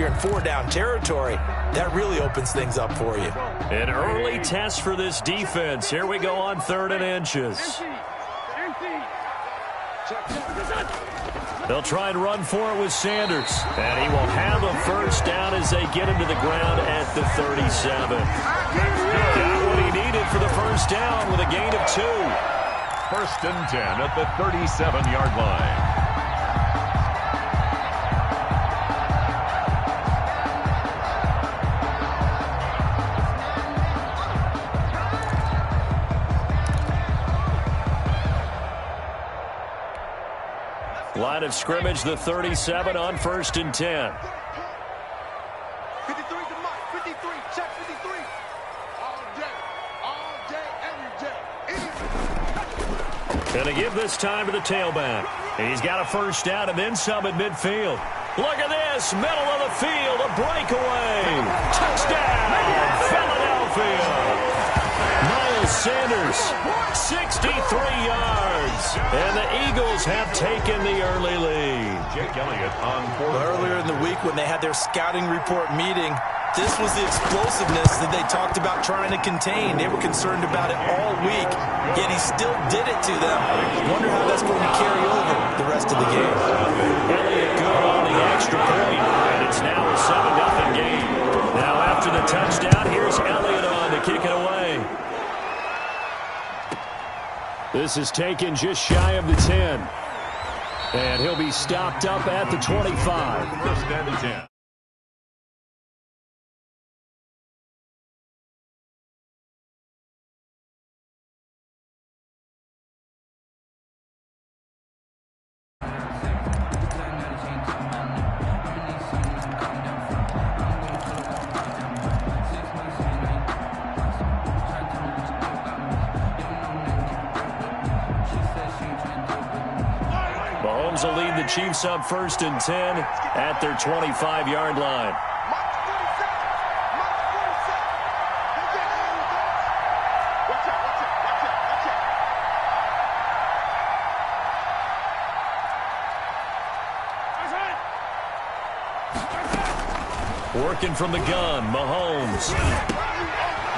you're in 4-down territory, that really opens things up for you. An early test for this defense. Here we go on 3rd and inches. They'll try and run for it with Sanders. And he will have a first down as they get him to the ground at the 37. Got what he needed for the first down with a gain of 2. 1st and 10 at the 37-yard line. Line of scrimmage, the 37 on 1st and 10. 53 to Mike, 53, check 53. All day, every day. Going to give this time to the tailback. And he's got a first down and then some at midfield. Look at this, middle of the field, a breakaway. Touchdown, Philadelphia. Miles Sanders, 63 yards. And the Eagles have taken the early lead. Jake Elliott on 4th. Earlier in the week when they had their scouting report meeting, this was the explosiveness that they talked about trying to contain. They were concerned about it all week, yet he still did it to them. Wonder how that's going to carry over the rest of the game. Elliott good on the extra point, and it's now a 7-0 game. Now after the touchdown, here's Elliott on to kick it away. This is taken just shy of the 10. And he'll be stopped up at the 25. 1st and 10. Mahomes will lead the Chiefs up 1st and 10 at their 25-yard line. Working from the gun, Mahomes.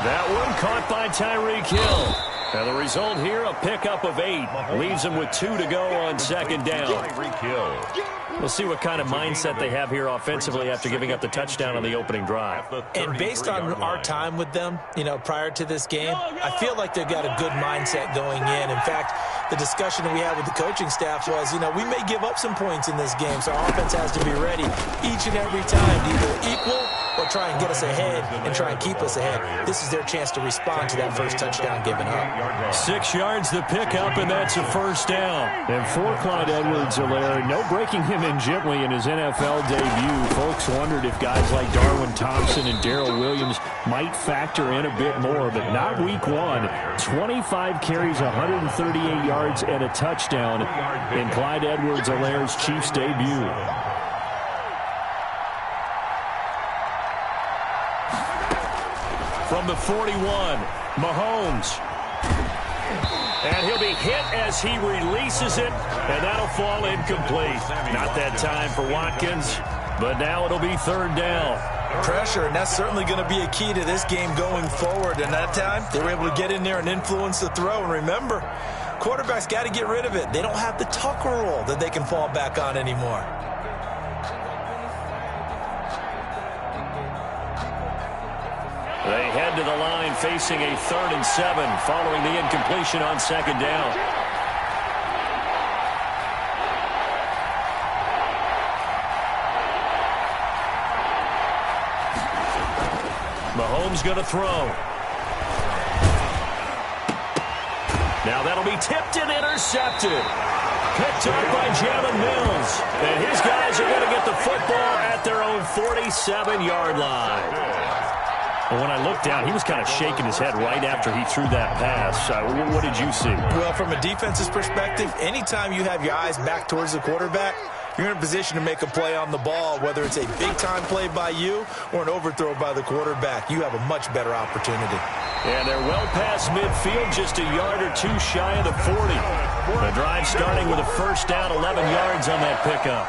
That one caught by Tyreek Hill. And the result here, a pickup of 8. Leaves them with 2 to go on 2nd down. Tyreek Hill. We'll see what kind of mindset they have here offensively after giving up the touchdown on the opening drive. And based on our time with them, prior to this game, I feel like they've got a good mindset going in. In fact, the discussion that we had with the coaching staff was, we may give up some points in this game, so our offense has to be ready each and every time to either equal or try and get us ahead and try and keep us ahead. This is their chance to respond to that first touchdown given up. 6 yards the pickup, and that's a first down. And for Clyde Edwards-Helaire, no breaking him in gently in his NFL debut. Folks wondered if guys like Darwin Thompson and Darrell Williams might factor in a bit more, but not week 1. 25 carries, 138 yards, and a touchdown in Clyde Edwards-Helaire's Chiefs debut. From the 41, Mahomes. And he'll be hit as he releases it, and that'll fall incomplete. Not that time for Watkins, but now it'll be 3rd down. Pressure, and that's certainly going to be a key to this game going forward. And that time, they were able to get in there and influence the throw. And remember, quarterbacks got to get rid of it. They don't have the Tucker roll that they can fall back on anymore. They head to the line facing a 3rd and 7 following the incompletion on 2nd down. Mahomes going to throw. Now that'll be tipped and intercepted. Picked up by Jalen Mills. And his guys are going to get the football at their own 47-yard line. And when I looked down, he was kind of shaking his head right after he threw that pass. What did you see? Well, from a defense's perspective, anytime you have your eyes back towards the quarterback, you're in a position to make a play on the ball, whether it's a big-time play by you or an overthrow by the quarterback. You have a much better opportunity. And they're well past midfield, just a yard or two shy of the 40. The drive starting with a first down, 11 yards on that pickup.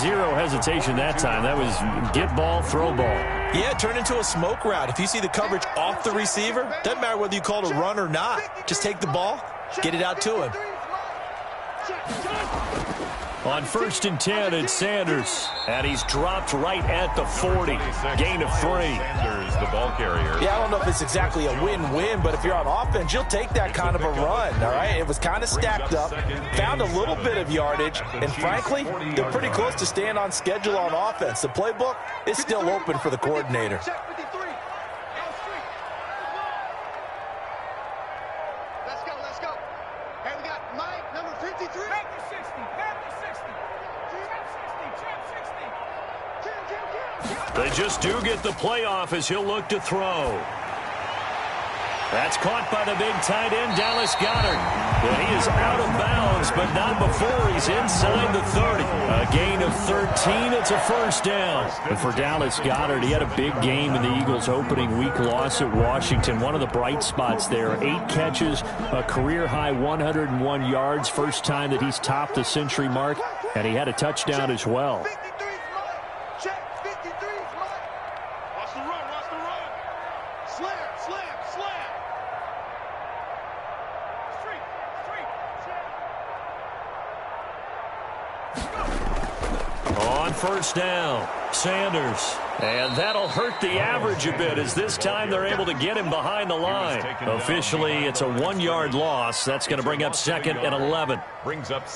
Zero hesitation that time. That was get ball, throw ball. Yeah, it turned into a smoke route. If you see the coverage off the receiver, doesn't matter whether you call it a run or not. Just take the ball, get it out to him. On 1st and 10, it's Sanders. And he's dropped right at the 40. Gain of 3. Sanders, the ball carrier. Yeah, I don't know if it's exactly a win-win, but if you're on offense, you'll take that kind of a run, all right? It was kind of stacked up, found a little bit of yardage, and frankly, they're pretty close to staying on schedule on offense. The playbook is still open for the coordinator. Check 53. Let's go. Hey, we got Mike, number 53. Back to 60. They just do get the playoff as he'll look to throw. That's caught by the big tight end, Dallas Goedert. And he is out of bounds, but not before he's inside the 30. A gain of 13, it's a first down. And for Dallas Goedert, he had a big game in the Eagles' opening week loss at Washington. One of the bright spots there, 8 catches, a career-high 101 yards. First time that he's topped the century mark, and he had a touchdown as well. First down, Sanders. And that'll hurt the average a bit as this time they're able to get him behind the line. Officially, it's a 1-yard loss. That's going to bring up 2nd and 11.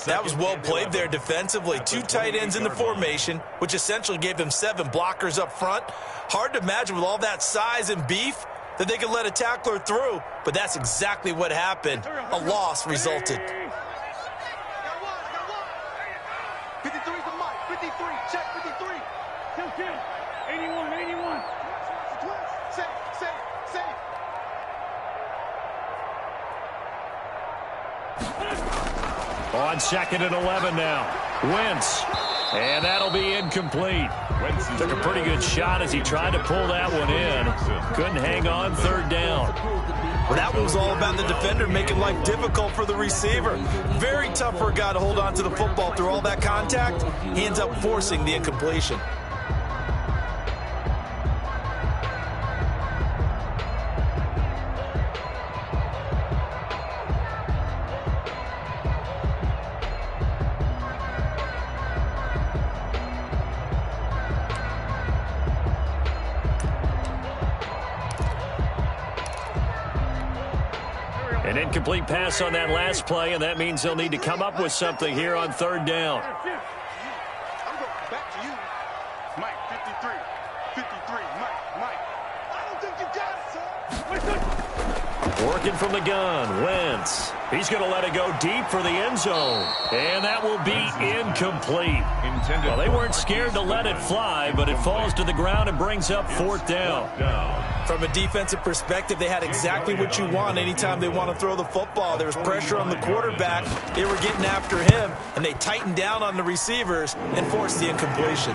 That was well played there defensively. 2 tight ends in the formation, which essentially gave them 7 blockers up front. Hard to imagine with all that size and beef that they could let a tackler through, but that's exactly what happened. A loss resulted. 53 to Mike. 53. Check 53. Kill. 81. Safe. On 2nd and 11 now. Wentz. And that'll be incomplete. Took a pretty good shot as he tried to pull that one in. Couldn't hang on, 3rd down. Well, that one was all about the defender making life difficult for the receiver. Very tough for a guy to hold on to the football through all that contact. He ends up forcing the incompletion. An incomplete pass on that last play, and that means they'll need to come up with something here on 3rd down. I'm going back to you. Mike, 53. Mike. I don't think you got it, son. Working from the gun, Wentz. He's going to let it go deep for the end zone. And that will be incomplete. Well, they weren't scared to let it fly, but it falls to the ground and brings up 4th down. From a defensive perspective, they had exactly what you want anytime they want to throw the football. There was pressure on the quarterback. They were getting after him, and they tightened down on the receivers and forced the incompletion.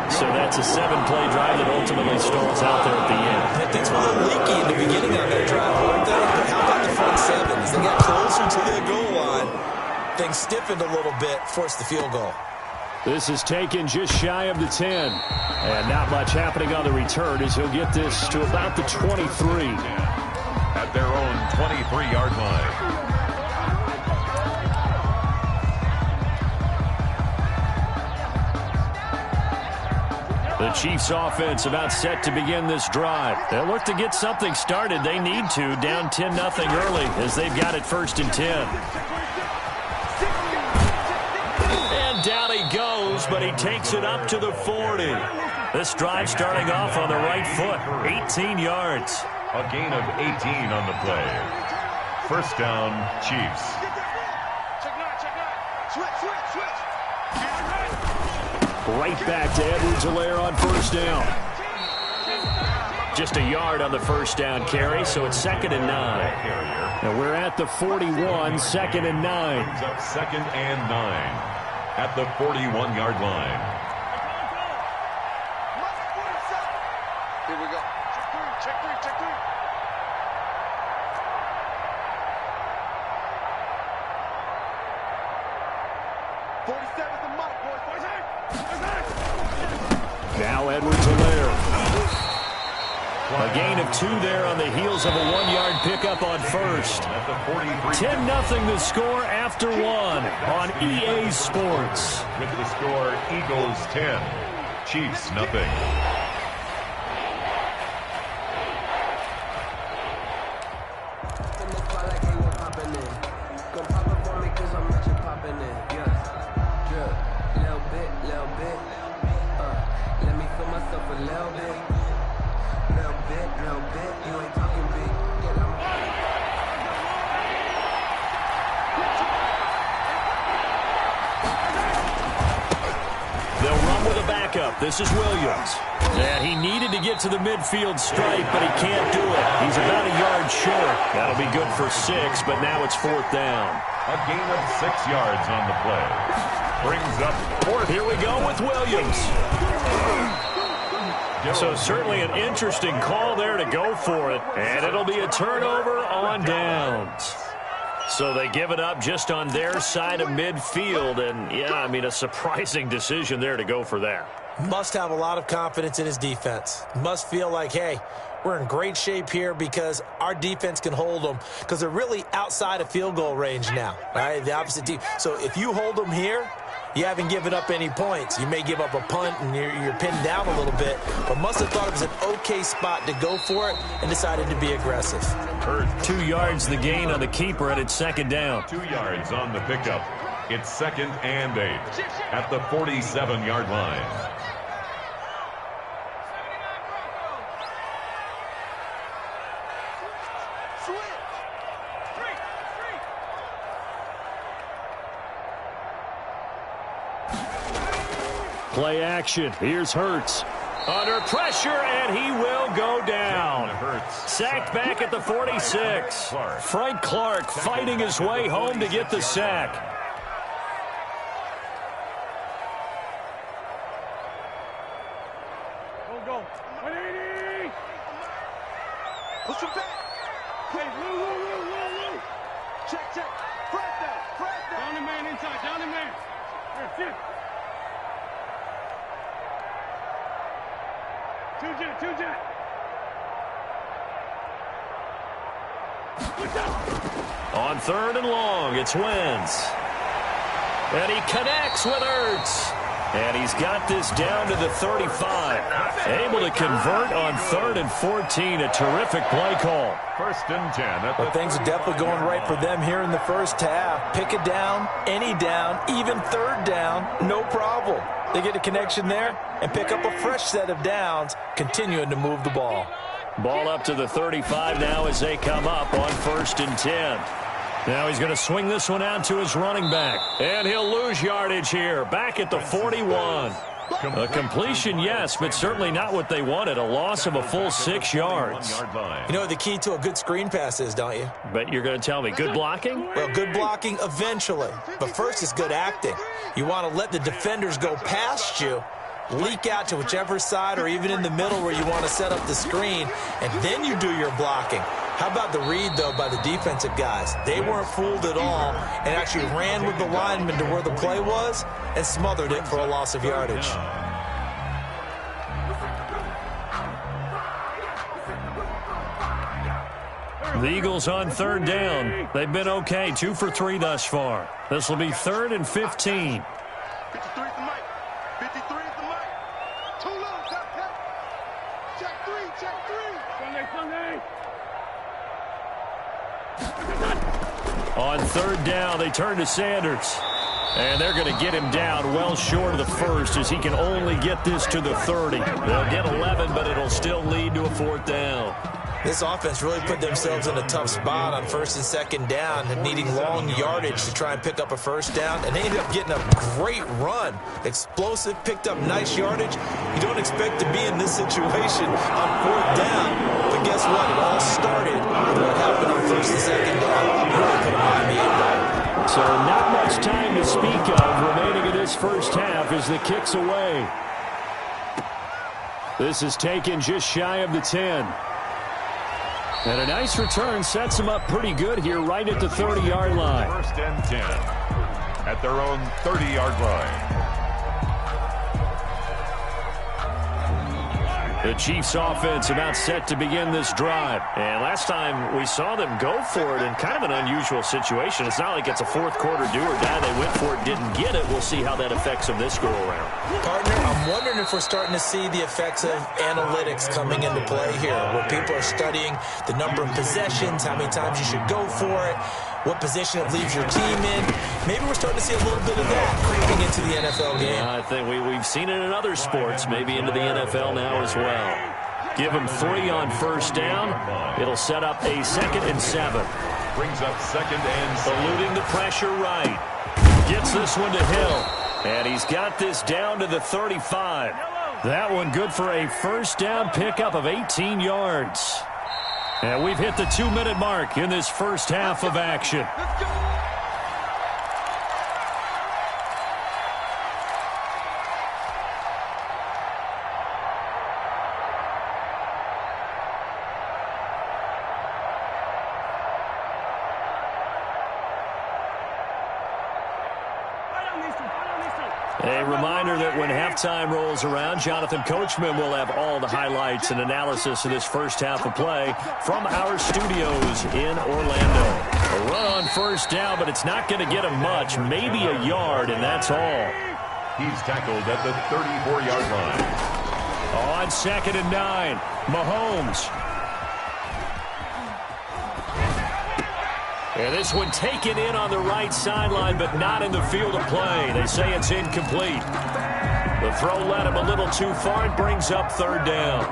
So that's a 7-play drive that ultimately stalls out there at the end. And things were a little leaky in the beginning of that drive, weren't they? But how about the front 7? As they got closer to the goal line, things stiffened a little bit, forced the field goal. This is taken just shy of the 10. And not much happening on the return as he'll get this to about the 23. At their own 23-yard line. The Chiefs offense about set to begin this drive. They'll look to get something started. They need to, down 10-0 early as they've got it 1st and 10. Down he goes, but he takes it up to the 40. This drive starting off on the right foot, 18 yards. A gain of 18 on the play. 1st down, Chiefs. Check nine. Switch. Right back to Edwards-Helaire on 1st down. Just a yard on the 1st down carry, so it's 2nd and 9. And we're at the 41, 2nd and 9. Brings up 2nd and 9. At the 41-yard line. Here we go. Check three. Edwards-Helaire. A gain of 2 there on the heels of a 1-yard pickup on first. 10-0 the score after 1 on EA Sports. With the score, Eagles 10, Chiefs nothing. This is Williams. And he needed to get to the midfield stripe, but he can't do it. He's about a yard short. That'll be good for 6, but now it's 4th down. A gain of 6 yards on the play. Brings up 4th. Here we go with Williams. So certainly an interesting call there to go for it. And it'll be a turnover on downs. So they give it up just on their side of midfield. And, yeah, I mean, a surprising decision there to go for that. Must have a lot of confidence in his defense. Must feel like, hey, we're in great shape here because our defense can hold them because they're really outside of field goal range now, right? The opposite team. So if you hold them here, you haven't given up any points. You may give up a punt and you're pinned down a little bit, but must have thought it was an okay spot to go for it and decided to be aggressive. 2 yards the gain on the keeper, and it's 2nd down. 2 yards on the pickup. It's 2nd and 8 at the 47-yard line. Play action. Here's Hurts. Under pressure, and he will go down. Sacked back at the 46. Frank Clark fighting his way home to get the sack. Go. 180. Push him back. Hey, Lou. Check. Press down. Down the man inside. Down the man. Here, sit. Two jet. On 3rd and long, it's Wentz. And he connects with Ertz. And he's got this down to the 35. Able to convert on 3rd and 14. A terrific play call. 1st and 10. But things are definitely going right for them here in the first half. Pick it down, any down, even 3rd down, no problem. They get a connection there and pick up a fresh set of downs, continuing to move the ball. Ball up to the 35 now as they come up on 1st and 10. Now he's going to swing this one out to his running back. And he'll lose yardage here, back at the 41. A completion, yes, but certainly not what they wanted. A loss of a full 6 yards. You know what the key to a good screen pass is, don't you? But you're going to tell me, good blocking? Well, good blocking eventually. But first, it's good acting. You want to let the defenders go past you, leak out to whichever side or even in the middle where you want to set up the screen, and then you do your blocking. How about the read, though, by the defensive guys? They weren't fooled at all and actually ran with the lineman to where the play was and smothered it for a loss of yardage. The Eagles on 3rd down. They've been okay, 2 for 3 thus far. This will be 3rd and 15. 53 is the mic. 53 is the mic. Too low, check 3. Sunday. On 3rd down, they turn to Sanders. And they're going to get him down well short of the first as he can only get this to the 30. They'll get 11, but it'll still lead to a 4th down. This offense really put themselves in a tough spot on 1st and 2nd down and needing long yardage to try and pick up a 1st down. And they ended up getting a great run. Explosive, picked up nice yardage. You don't expect to be in this situation on 4th down. But guess what? It all started with what happened on 1st and 2nd down. You really put a Miami in there. So not much time to speak of remaining in this first half as the kick's away. This is taken just shy of the 10. And a nice return sets them up pretty good here right at the 30-yard line. 1st and 10 at their own 30-yard line. The Chiefs offense about set to begin this drive. And last time we saw them go for it in kind of an unusual situation. It's not like it's a fourth quarter do or die. They went for it, didn't get it. We'll see how that affects them this go around. Partner, I'm wondering if we're starting to see the effects of analytics coming into play here, where people are studying the number of possessions, how many times you should go for it, what position it leaves your team in. Maybe we're starting to see a little bit of that creeping into the NFL game. I think we've seen it in other sports, maybe into the NFL now as well. Give him 3 on first down. It'll set up a 2nd and 7. Brings up 2nd and 7. Eluding the pressure right. Gets this one to Hill. And he's got this down to the 35. That one good for a first down pickup of 18 yards. And we've hit the 2-minute mark in this first half of action. A reminder that when halftime rolls around, Jonathan Coachman will have all the highlights and analysis of this first half of play from our studios in Orlando. A run on first down, but it's not going to get him much, maybe a yard, and that's all. He's tackled at the 34-yard line. On 2nd and 9, Mahomes. And this one taken in on the right sideline, but not in the field of play. They say it's incomplete. The throw led him a little too far. It brings up 3rd down.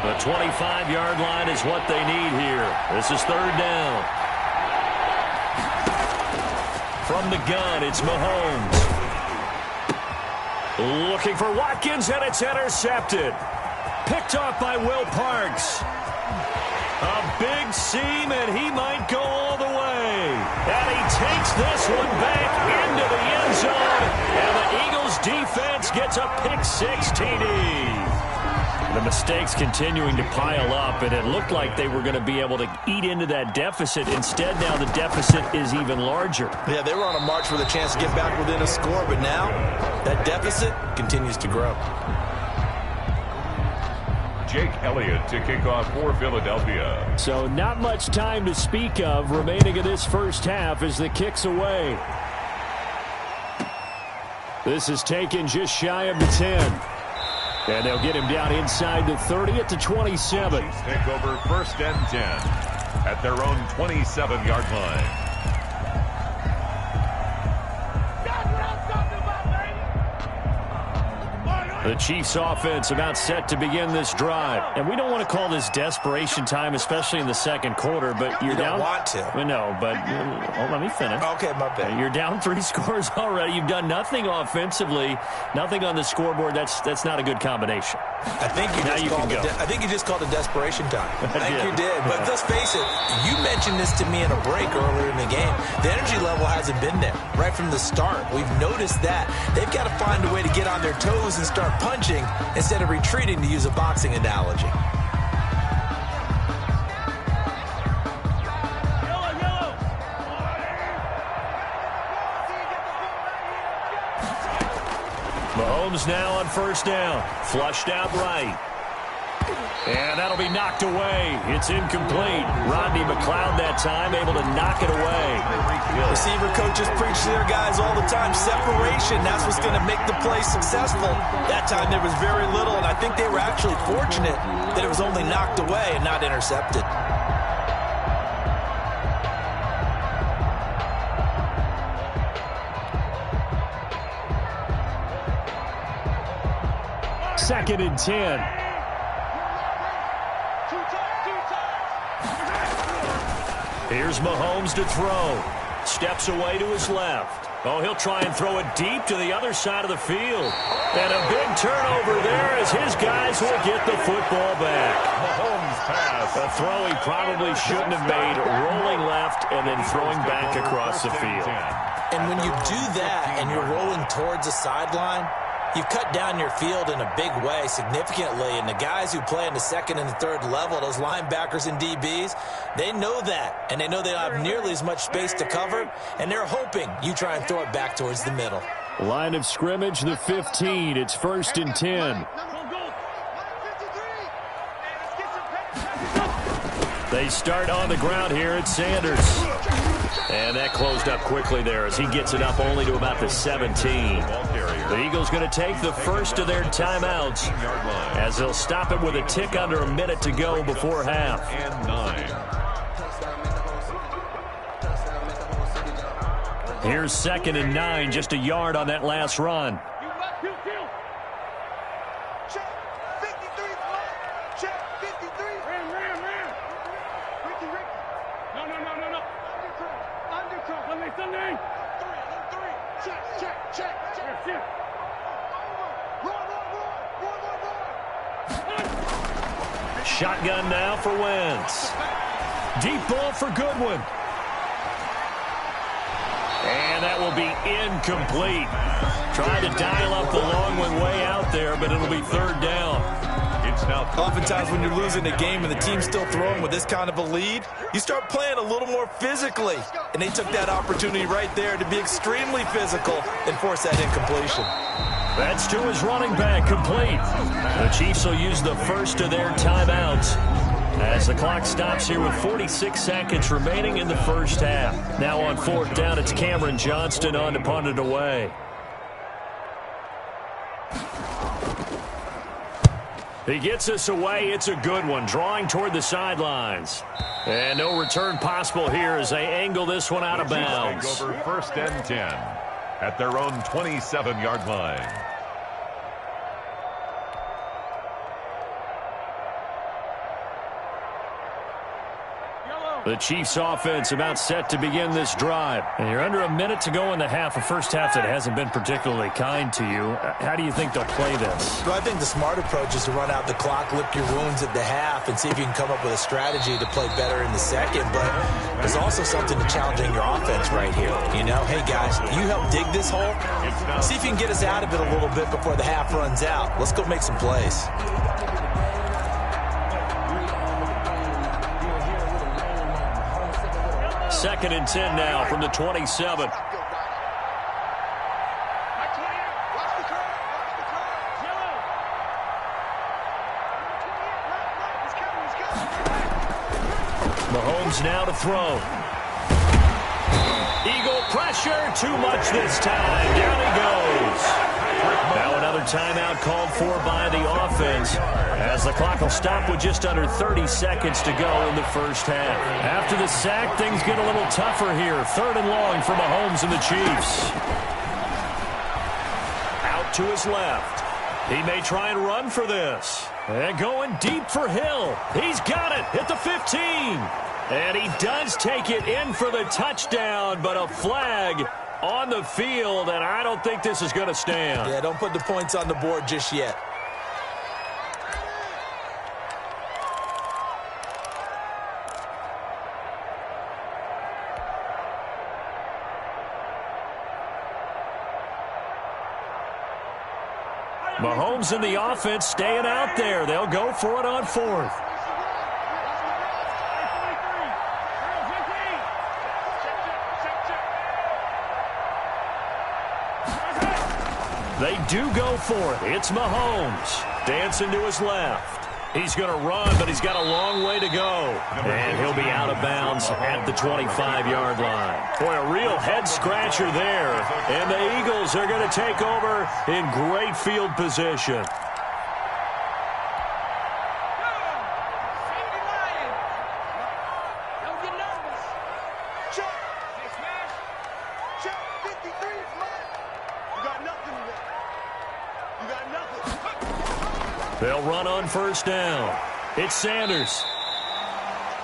The 25-yard line is what they need here. This is 3rd down. From the gun, it's Mahomes. Looking for Watkins, and it's intercepted. Picked off by Will Parks. A big seam, and he might go all the way. And he takes this one back into the end zone. And the Eagles defense gets a pick-6 TD. The mistakes continuing to pile up, and it looked like they were going to be able to eat into that deficit. Instead, now the deficit is even larger. Yeah, they were on a march for the chance to get back within a score, but now that deficit continues to grow. Jake Elliott to kick off for Philadelphia. So not much time to speak of remaining in this first half as the kick's away. This is taken just shy of the 10. And they'll get him down inside the 30 at the 27. Take over 1st and 10 at their own 27-yard line. The Chiefs offense about set to begin this drive. And we don't want to call this desperation time, especially in the second quarter, but you're down. You don't want to. No, but let me finish. Okay, my bad. You're down 3 scores already. You've done nothing offensively, nothing on the scoreboard. That's not a good combination. I think you just called it desperation time. I think you did. But let's face it, you mentioned this to me in a break earlier in the game. The energy level hasn't been there right from the start. We've noticed that. They've got to find a way to get on their toes and start punching instead of retreating, to use a boxing analogy. Mahomes now on first down. Flushed out right. And that'll be knocked away. It's incomplete. Rodney McLeod that time able to knock it away. Receiver coaches preach to their guys all the time. Separation, that's what's going to make the play successful. That time there was very little, and I think they were actually fortunate that it was only knocked away and not intercepted. Second and 10. Here's Mahomes to throw. Steps away to his left. Oh, he'll try and throw it deep to the other side of the field. And a big turnover there as his guys will get the football back. Mahomes pass. A throw he probably shouldn't have made, rolling left and then throwing back across the field. And when you do that and you're rolling towards the sideline, You've cut down your field in a big way, significantly, and the guys who play in the second and the third level, those linebackers and DBs, they know that, and they know they don't have nearly as much space to cover, and they're hoping you try and throw it back towards the middle. Line of scrimmage, the 15. It's 1st and 10. They start on the ground here at Sanders. And that closed up quickly there as he gets it up only to about the 17. The Eagles going to take the first of their timeouts as they'll stop it with a tick under a minute to go before half. And 9. Here's 2nd and 9, just a yard on that last run. Check 53, check 53. Ram. Ricky. No. Undercross. Sunday. 3. Check. Yes. Roll. Shotgun now for Wentz. Deep ball for Goodwin. And that will be incomplete. Trying to dial up the long one way out there, but it'll be 3rd down. It's now Oftentimes when you're losing a game and the team's still throwing with this kind of a lead, you start playing a little more physically. And they took that opportunity right there to be extremely physical and force that incompletion. That's to his running back, complete. The Chiefs will use the first of their timeouts as the clock stops here with 46 seconds remaining in the first half. Now on 4th down, it's Cameron Johnston on to punt it away. He gets us away. It's a good one, drawing toward the sidelines. And no return possible here as they angle this one out of bounds. Take over 1st and 10 at their own 27-yard line. The Chiefs offense about set to begin this drive. And you're under a minute to go in the half, a first half that hasn't been particularly kind to you. How do you think they'll play this? Well, I think the smart approach is to run out the clock, lick your wounds at the half, and see if you can come up with a strategy to play better in the second. But there's also something to challenging your offense right here. You know, hey, guys, you help dig this hole. See if you can get us out of it a little bit before the half runs out. Let's go make some plays. 2nd and 10 now from the 27. Mahomes now to throw. Eagle pressure, too much this time. Down he goes. Now another timeout called for by the offense as the clock will stop with just under 30 seconds to go in the first half. After the sack, things get a little tougher here. 3rd and long for Mahomes and the Chiefs. Out to his left. He may try and run for this. And going deep for Hill. He's got it at the 15. And he does take it in for the touchdown, but a flag on the field, and I don't think this is going to stand. Yeah, don't put the points on the board just yet. Mahomes and the offense staying out there. They'll go for it on 4th. They do go for it. It's Mahomes. Dancing to his left. He's going to run, but he's got a long way to go. And he'll be out of bounds at the 25-yard line. Boy, a real head-scratcher there. And the Eagles are going to take over in great field position. They'll run on 1st down. It's Sanders.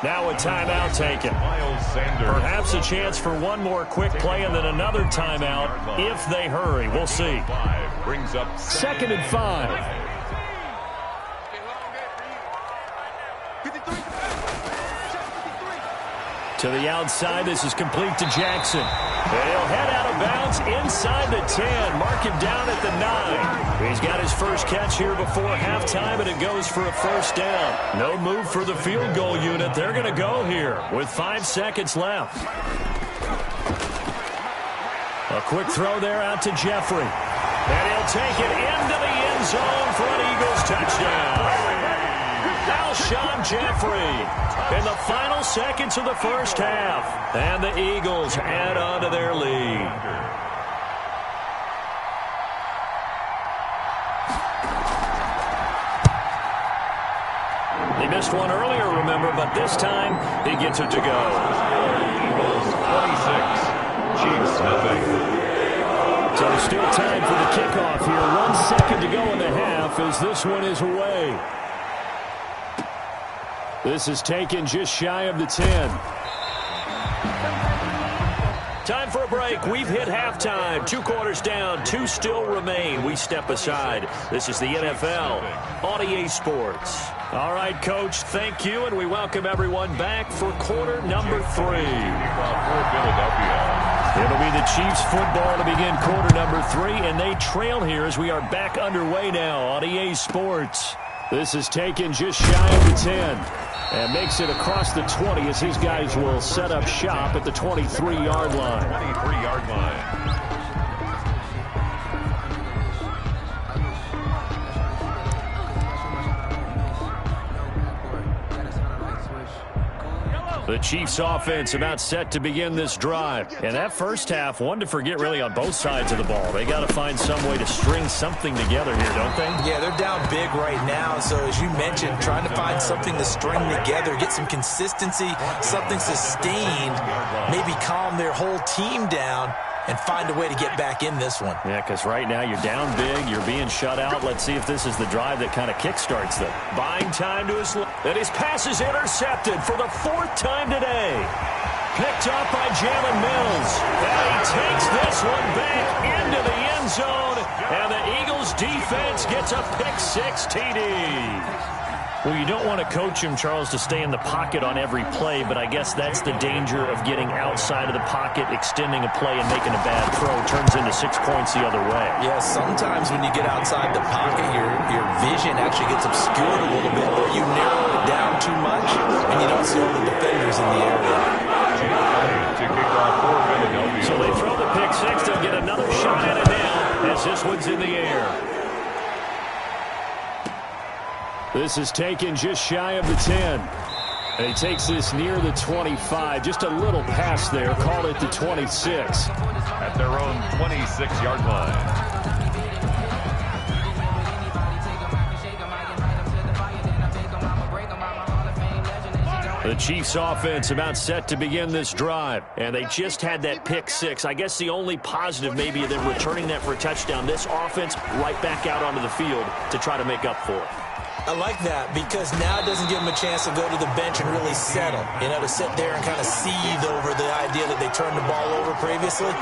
Now a timeout taken. Perhaps a chance for one more quick play and then another timeout if they hurry. We'll see. 2nd and 5. To the outside, this is complete to Jackson. And he'll head out of bounds inside the 10. Mark him down at the 9. He's got his first catch here before halftime, and it goes for a first down. No move for the field goal unit. They're going to go here with 5 seconds left. A quick throw there out to Jeffrey. And he'll take it into the end zone for an Eagles touchdown. Alshon Jeffrey in the final seconds of the first half. And the Eagles add on to their lead. He missed one earlier, remember, but this time he gets it to go. Eagles 26, Chiefs nothing. So still time for the kickoff here. 1 second to go in the half as this one is away. This is taken just shy of the 10. Time for a break. We've hit halftime. 2 quarters down. 2 still remain. We step aside. This is the NFL on EA Sports. All right, Coach, thank you, and we welcome everyone back for quarter number 3. It'll be the Chiefs football to begin quarter number 3, and they trail here as we are back underway now on EA Sports. This is taken just shy of the 10 and makes it across the 20 as these guys will set up shop at the 23-yard line. 23-yard line. The Chiefs offense about set to begin this drive. And that first half, one to forget really on both sides of the ball. They got to find some way to string something together here, don't they? Yeah, they're down big right now. So as you mentioned, trying to find something to string together, get some consistency, something sustained, maybe calm their whole team down and find a way to get back in this one. Yeah, because right now you're down big, you're being shut out. Let's see if this is the drive that kind of kickstarts them. Buying time to his left, and his pass is intercepted for the 4th time today. Picked up by Jalen Mills. And he takes this one back into the end zone, and the Eagles defense gets a pick-6 TD. Well, you don't want to coach him, Charles, to stay in the pocket on every play, but I guess that's the danger of getting outside of the pocket, extending a play, and making a bad throw. Turns into 6 points the other way. Yeah, sometimes when you get outside the pocket, your vision actually gets obscured a little bit, or you narrow it down too much, and you don't see all the defenders in the area. So they throw the pick-6. They'll get another shot at it now as this one's in the air. This is taken just shy of the 10. And he takes this near the 25. Just a little pass there. Call it the 26. At their own 26-yard line. The Chiefs offense about set to begin this drive. And they just had that pick-6. I guess the only positive maybe of them returning that for a touchdown. This offense right back out onto the field to try to make up for it. I like that because now it doesn't give them a chance to go to the bench and really settle. You know, to sit there and kind of seethe over the idea that they turned the ball over previously.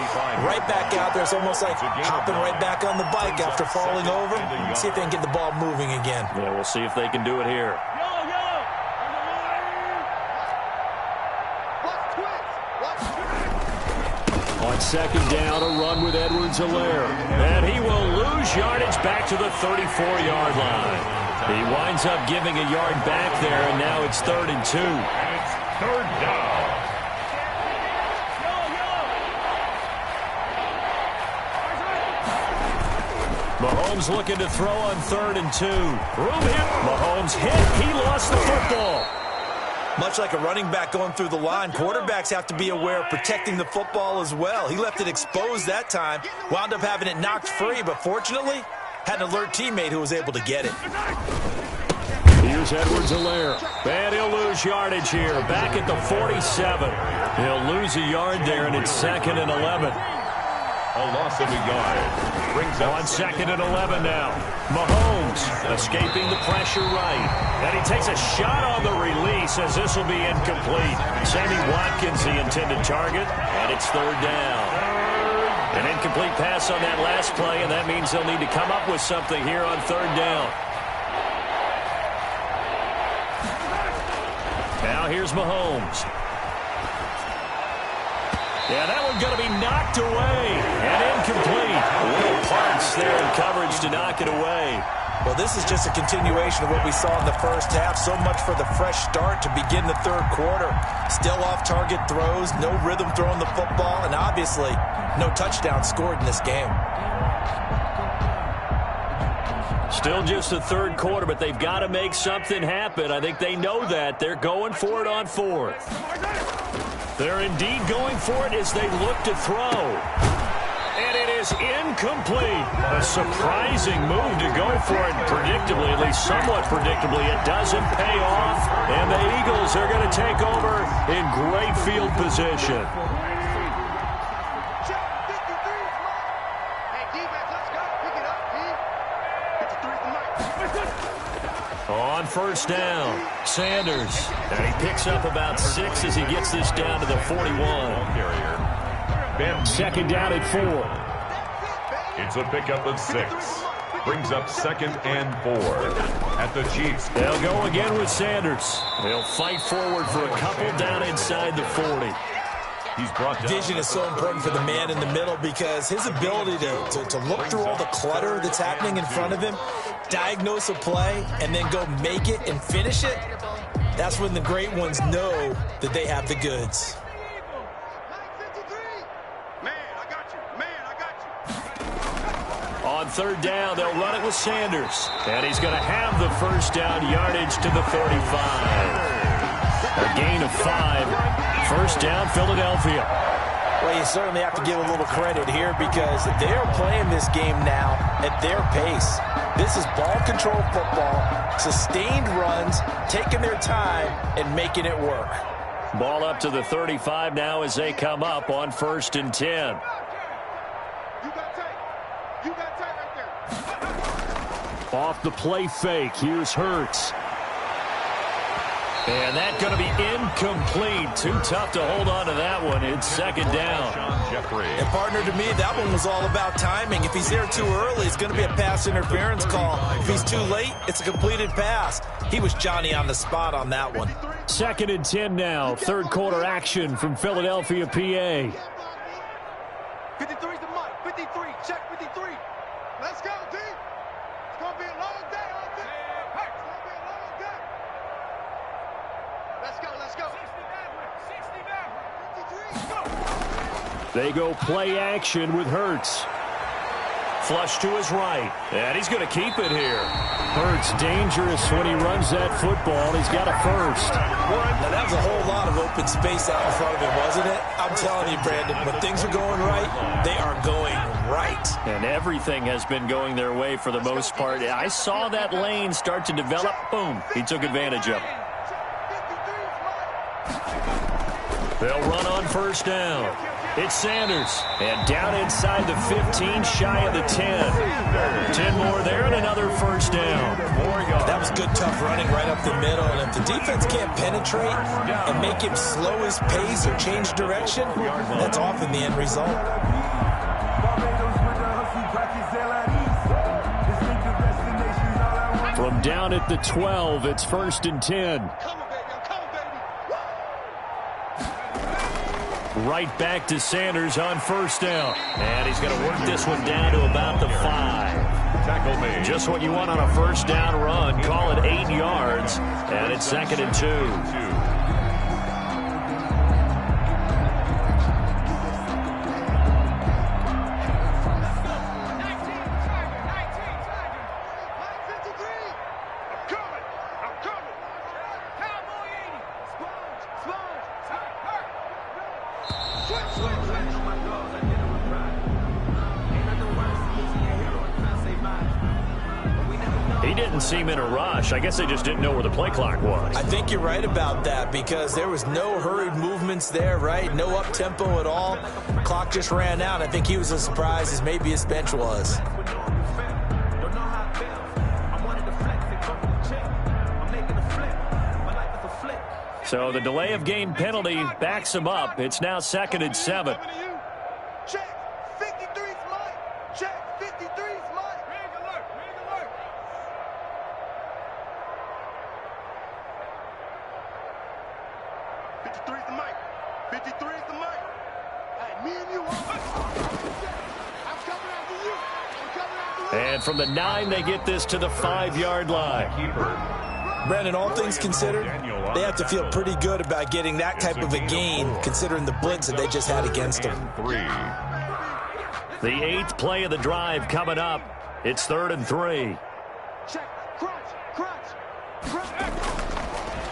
Right back out there. It's almost like hopping right back on the bike after falling over. See if they can get the ball moving again. Yeah, we'll see if they can do it here. On second down, a run with Edwards-Helaire. And he will lose yardage back to the 34-yard line. He winds up giving a yard back there, and now it's 3rd and 2. And it's 3rd down. Mahomes looking to throw on 3rd and 2. Room hit. Mahomes hit. He lost the football. Much like a running back going through the line, quarterbacks have to be aware of protecting the football as well. He left it exposed that time, wound up having it knocked free, but fortunately, had an alert teammate who was able to get it. Here's Edwards-Helaire. And he'll lose yardage here. Back at the 47. He'll lose a yard there, and it's 2nd and 11. A loss of a yard. Brings up on 2nd and 11 now. Mahomes escaping the pressure right. And he takes a shot on the release as this will be incomplete. Sammy Watkins, the intended target, and it's 3rd down. An incomplete pass on that last play, and that means they'll need to come up with something here on 3rd down. Now here's Mahomes. Yeah, that one's going to be knocked away and incomplete. Will Parks there in coverage to knock it away. Well, this is just a continuation of what we saw in the first half. So much for the fresh start to begin the third quarter. Still off-target throws, no rhythm throwing the football, and obviously no touchdown scored in this game. Still just the third quarter, but they've got to make something happen. I think they know that. They're going for it on fourth. They're indeed going for it as they look to throw. And it is incomplete. A surprising move to go for it. Predictably, at least somewhat predictably, it doesn't pay off. And the Eagles are going to take over in great field position. On first down, Sanders. And he picks up about 6 as he gets this down to the 41. Second down at 4. It's a pickup of 6. Brings up 2nd and 4 at the Chiefs. They'll go again with Sanders. They'll fight forward for a couple down inside the 40. He's brought down. Vision is so important for the man in the middle because his ability to look through all the clutter that's happening in front of him, diagnose a play, and then go make it and finish it, that's when the great ones know that they have the goods. On third down, they'll run it with Sanders. And he's going to have the first down yardage to the 35. A gain of 5. First down, Philadelphia. Well, you certainly have to give a little credit here because they're playing this game now at their pace. This is ball control football, sustained runs, taking their time and making it work. Ball up to the 35 now as they come up on 1st and 10. Off the play fake, here's Hurts. And that's going to be incomplete. Too tough to hold on to that one. It's second down. And partner, to me, that one was all about timing. If he's there too early, it's going to be a pass interference call. If he's too late, it's a completed pass. He was Johnny on the spot on that one. 2nd and 10 now. Third quarter action from Philadelphia, PA. 53's the mark. 53. Check 53. Let's go, D. It's going to be a long day, all day. It's going to be a long day. Let's go, let's go. 69. 53. Go. They go play action with Hurts. Flush to his right. And he's going to keep it here. Hurts dangerous when he runs that football. He's got a first. Now, that was a whole lot of open space out in front of him, wasn't it? I'm telling you, Brandon, when things are going right, they are going right. And everything has been going their way for the most part. I saw that lane start to develop. Boom. He took advantage of it. They'll run on first down. It's Sanders. And down inside the 15, shy of the 10. 10 more there and another first down. That was good, tough running right up the middle. And if the defense can't penetrate and make him slow his pace or change direction, that's often the end result. From down at the 12, it's 1st and 10. Right back to Sanders on first down. And he's going to work this one down to about the 5. Tackle made. Just what you want on a first down run. Call it 8 yards. And it's 2nd and 2. He didn't seem in a rush. I guess they just didn't know where the play clock was. I think you're right about that because there was no hurried movements there, right? No up-tempo at all. Clock just ran out. I think he was as surprised as maybe his bench was. So the delay of game penalty backs him up. It's now 2nd and 7. Check 53's Mike. Check 53's Mike. Ring alert. Ring alert. 53's the mic. 53's the mic. And from the 9, they get this to the 5-yard line. Brandon, all things considered, they have to feel pretty good about getting that type of a gain, considering the blitz that they just had against them. The 8th play of the drive coming up. It's 3rd and 3.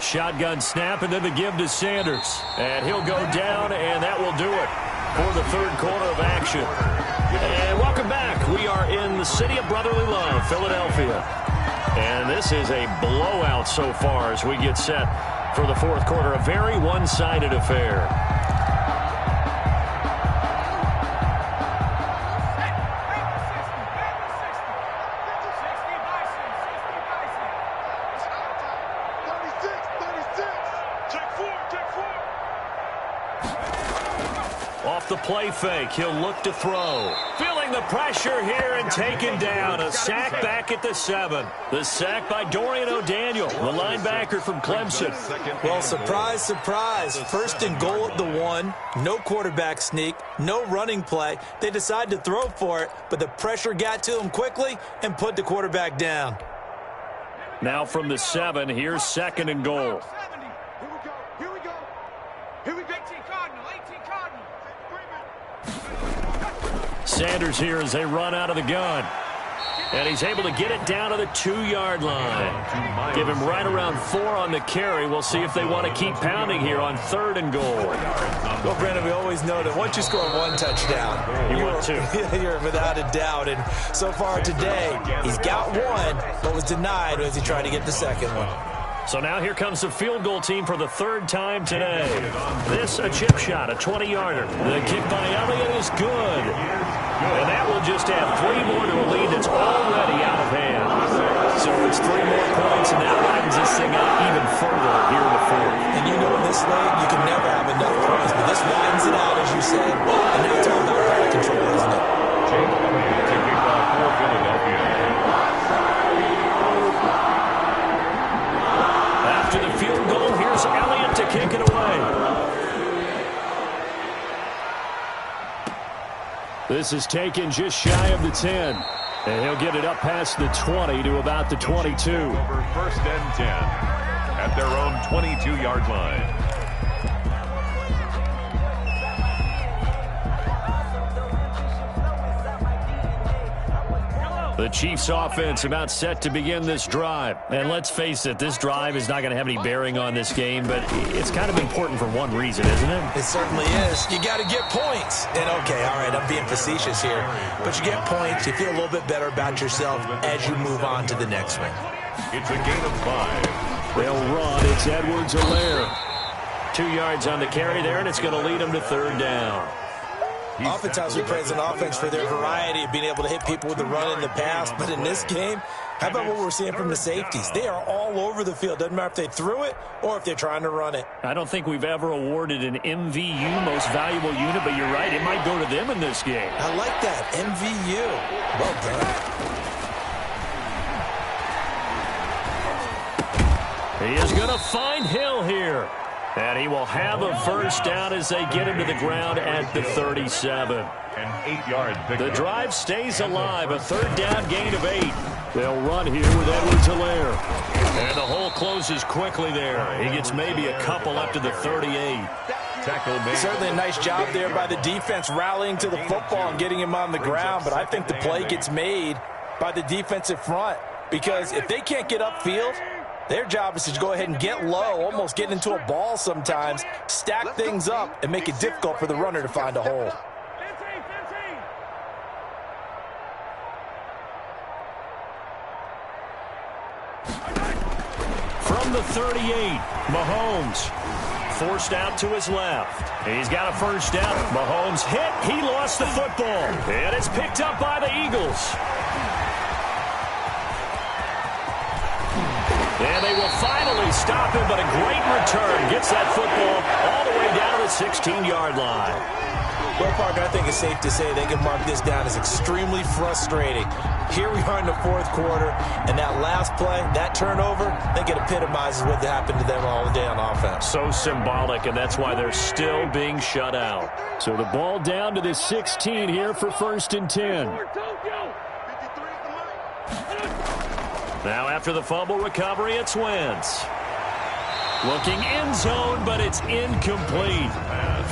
Shotgun snap, and then the give to Sanders. And he'll go down, and that will do it for the 3rd quarter of action. And welcome back. We are in the city of brotherly love, Philadelphia. And this is a blowout so far as we get set for the 4th quarter. A very one-sided affair. Off the play fake, he'll look to throw. Feeling the pressure here and taken down. A sack back at the 7. The sack by Dorian O'Daniel, the linebacker from Clemson. Well, surprise, surprise. 1st and goal at the 1. No quarterback sneak, no running play. They decide to throw for it, but the pressure got to them quickly and put the quarterback down. Now from the 7, here's 2nd and goal. Here we go. 18 Cardinal. Sanders here as they run out of the gun. And he's able to get it down to the 2-yard line. Give him right around 4 on the carry. We'll see if they want to keep pounding here on 3rd and goal. Well, Brandon, we always know that once you score 1 touchdown, you're without a doubt. And so far today, he's got 1, but was denied as he tried to get the 2nd one. So now here comes the field goal team for the 3rd time today. This a chip shot, a 20-yarder. The kick by Elliott is good. And that will just add 3 more to a lead that's already out of hand. So it's 3 more points, and that widens this thing out even further here in the 4th. And you know in this league, you can never have enough points, but this widens it out, as you said. And now it's all about ball control, isn't it? James Elliott taking off for Philadelphia. After the field goal, here's Elliott to kick it away. This is taken just shy of the 10. And he'll get it up past the 20 to about the 22. Over 1st and 10 at their own 22-yard line. The Chiefs offense about set to begin this drive. And let's face it, this drive is not going to have any bearing on this game, but it's kind of important for one reason, isn't it? It certainly is. You got to get points. And okay, all right, I'm being facetious here, but you get points, you feel a little bit better about yourself as you move on to the next one. It's a gain of 5. They'll run. It's Edwards-Helaire. 2 yards on the carry there, and it's going to lead them to 3rd down. Oftentimes we praise an offense for their variety of being able to hit people with the run in the past, but in this game, how about what we're seeing from the safeties? They are all over the field. Doesn't matter if they threw it or if they're trying to run it. I don't think we've ever awarded an MVU, most valuable unit, but you're right, it might go to them in this game. I like that, MVU. Well done. He is going to find Hill here. And he will have a 1st down as they get him to the ground at the 37. An 8-yard pickup. The drive stays alive. A 3rd down gain of 8. They'll run here with Edwards-Helaire. And the hole closes quickly there. He gets maybe a couple up to the 38. Tackle made. Certainly a nice job there by the defense rallying to the football and getting him on the ground, but I think the play gets made by the defensive front because if they can't get upfield, their job is to go ahead and get low, almost get into a ball sometimes, stack things up, and make it difficult for the runner to find a hole. From the 38, Mahomes forced out to his left. He's got a 1st down. Mahomes hit. He lost the football. And it's picked up by the Eagles. And they will finally stop him, but a great return gets that football all the way down to the 16-yard line. Well, partner, I think it's safe to say they can mark this down as extremely frustrating. Here we are in the fourth quarter, and that last play, that turnover, I think it epitomizes what happened to them all day on offense. So symbolic, and that's why they're still being shut out. So the ball down to the 16 here for 1st and 10. Now after the fumble recovery, it's Wentz. Looking end zone, but it's incomplete.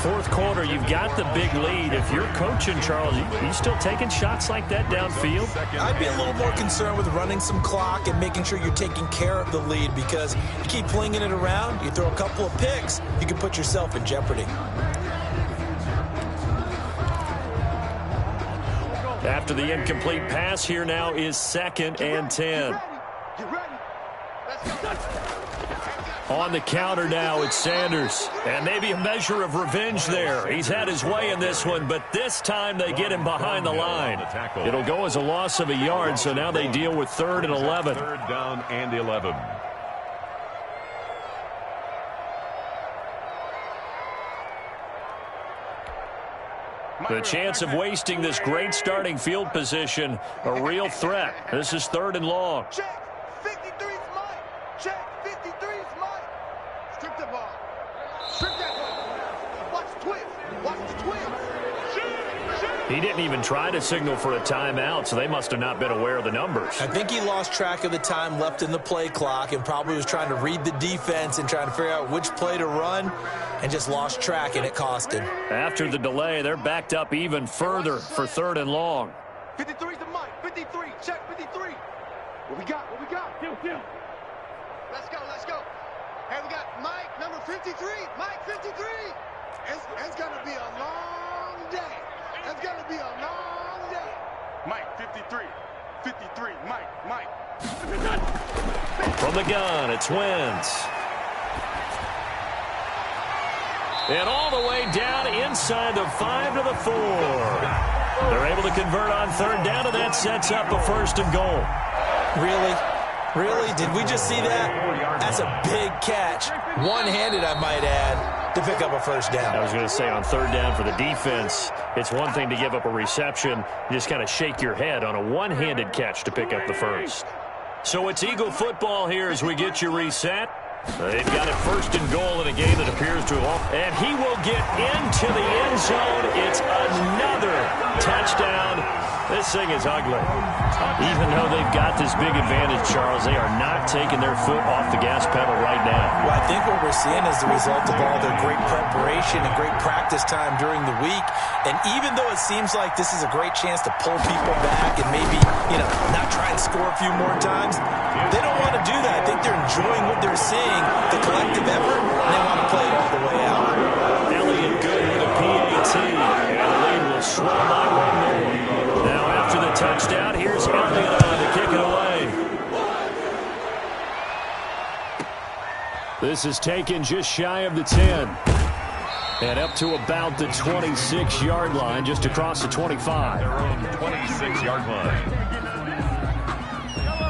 Fourth quarter, you've got the big lead. If you're coaching, Charles, you still taking shots like that downfield? I'd be a little more concerned with running some clock and making sure you're taking care of the lead, because you keep flinging it around, you throw a couple of picks, you can put yourself in jeopardy. After the incomplete pass, here now is 2nd and 10. On the counter now, it's Sanders. And maybe a measure of revenge there. He's had his way in this one, but this time they get him behind the line. It'll go as a loss of a yard, so now they deal with 3rd and 11. 3rd down and 11. The chance of wasting this great starting field position, a real threat. This is 3rd and long. Check. 53's Mike. Check. 53's Mike. Strip the ball. Strip that ball. Watch the twist. Watch the twist. He didn't even try to signal for a timeout, so they must have not been aware of the numbers. I think he lost track of the time left in the play clock and probably was trying to read the defense and trying to figure out which play to run, and just lost track, and it cost him. After the delay, they're backed up even further for 3rd and long. 53's the Mike. 53. Check 53. What we got? What we got? Kill. Let's go. Let's go. Hey, we got Mike, number 53. Mike, 53. It's going to be a long day. It's going to be a long day. Mike, 53. 53. Mike. From the gun, it's Wentz. And all the way down inside the 5 to the 4. They're able to convert on 3rd down, and that sets up a 1st and goal. Really? Did we just see that? That's a big catch. One-handed, I might add, to pick up a 1st down. I was going to say, on 3rd down for the defense, it's one thing to give up a reception. You just kind of shake your head on a one-handed catch to pick up the 1st. So it's Eagle football here as we get you reset. They've got it 1st and goal in a game that appears to have... And he will get into the end zone. It's another touchdown. This thing is ugly. Even though they've got this big advantage, Charles, they are not taking their foot off the gas pedal right now. Well, I think what we're seeing is the result of all their great preparation and great practice time during the week. And even though it seems like this is a great chance to pull people back and maybe, not try and score a few more times, they don't want to do that. I think they're enjoying what they're seeing, the collective effort, and they want to play it all the way out. Elliott good with a PAT, and the lead will slow by 1 more. Now after the touchdown, here's Elliott on to kick it away. This is taken just shy of the 10. And up to about the 26-yard line, just across the 25. Their own 26-yard line.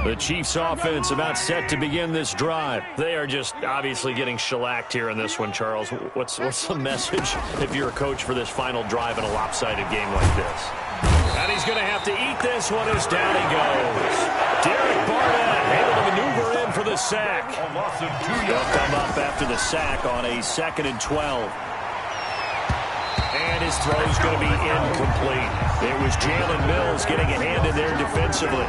The Chiefs offense about set to begin this drive. They are just obviously getting shellacked here in this one, Charles. What's the message if you're a coach for this final drive in a lopsided game like this? And he's going to have to eat this one as down he goes. Derek Barnett able to maneuver in for the sack. A loss of 2 yards. They'll come up after the sack on a 2nd and 12. And his throw's going to be incomplete. It was Jalen Mills getting a hand in there defensively.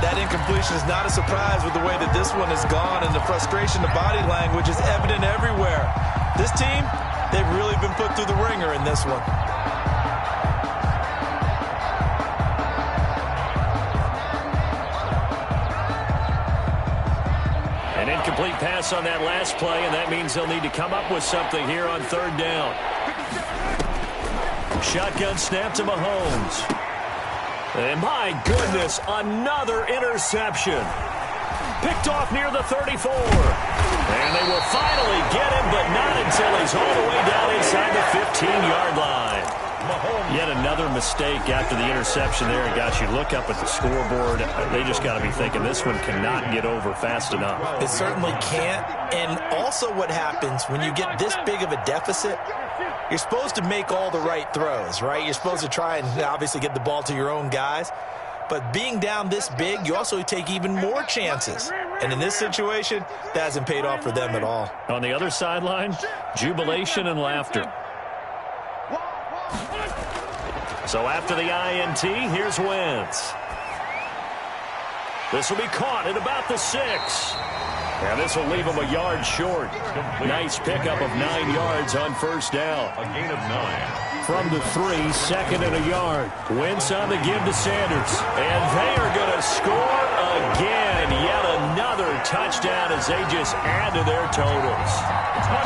That incompletion is not a surprise with the way that this one has gone, and the frustration, the body language is evident everywhere. This team, they've really been put through the ringer in this one. An incomplete pass on that last play, and that means they'll need to come up with something here on 3rd down. Shotgun snap to Mahomes. And my goodness, another interception. Picked off near the 34. And they will finally get him, but not until he's all the way down inside the 15-yard line. Yet another mistake after the interception there. And got you look up at the scoreboard. They just got to be thinking this one cannot get over fast enough. It certainly can't. And also what happens when you get this big of a deficit, you're supposed to make all the right throws, right? You're supposed to try and obviously get the ball to your own guys. But being down this big, you also take even more chances. And in this situation, that hasn't paid off for them at all. On the other sideline, jubilation and laughter. So after the INT, here's Wentz. This will be caught at about the 6. And this will leave him a yard short. Nice pickup of 9 yards on first down. A gain of 9. From the 3, second and a yard. Wentz on the give to Sanders. And they are going to score again. Yet another touchdown as they just add to their totals.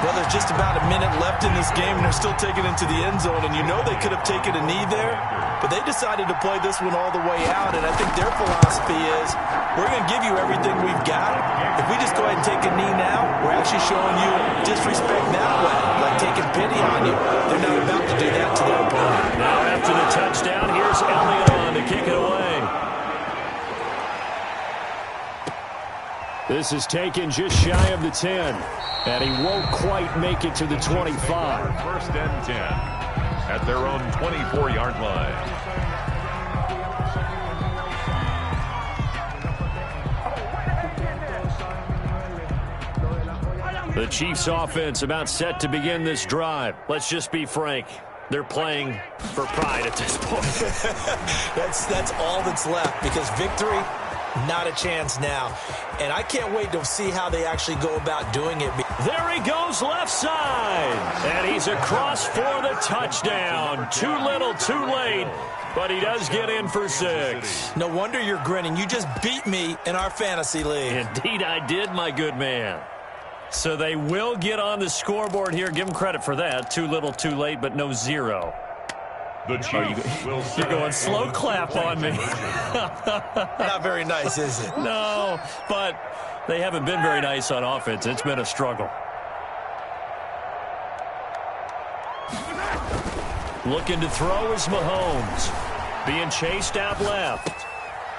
Well, there's just about a minute left in this game, and they're still taking it to the end zone. And you know they could have taken a knee there, but they decided to play this one all the way out. And I think their philosophy is, we're going to give you everything we've got. If we just go ahead and take a knee now, we're actually showing you disrespect that way, like taking pity on you. They're not about to do that to their opponent. Now after the touchdown, here's Elliott on to kick it away. This is taken just shy of the 10. And he won't quite make it to the 25. First and 10 at their own 24-yard line. The Chiefs offense about set to begin this drive. Let's just be frank. They're playing for pride at this point. That's all that's left, because victory, not a chance now. And I can't wait to see how they actually go about doing it. There he goes left side. And he's across for the touchdown. Too little, too late. But he does get in for 6. No wonder you're grinning. You just beat me in our fantasy league. Indeed I did, my good man. So they will get on the scoreboard here. Give them credit for that. Too little, too late, but no 0. The Chiefs will You're going slow clap on me. Not very nice, is it? No, but they haven't been very nice on offense. It's been a struggle. Looking to throw is Mahomes. Being chased out left.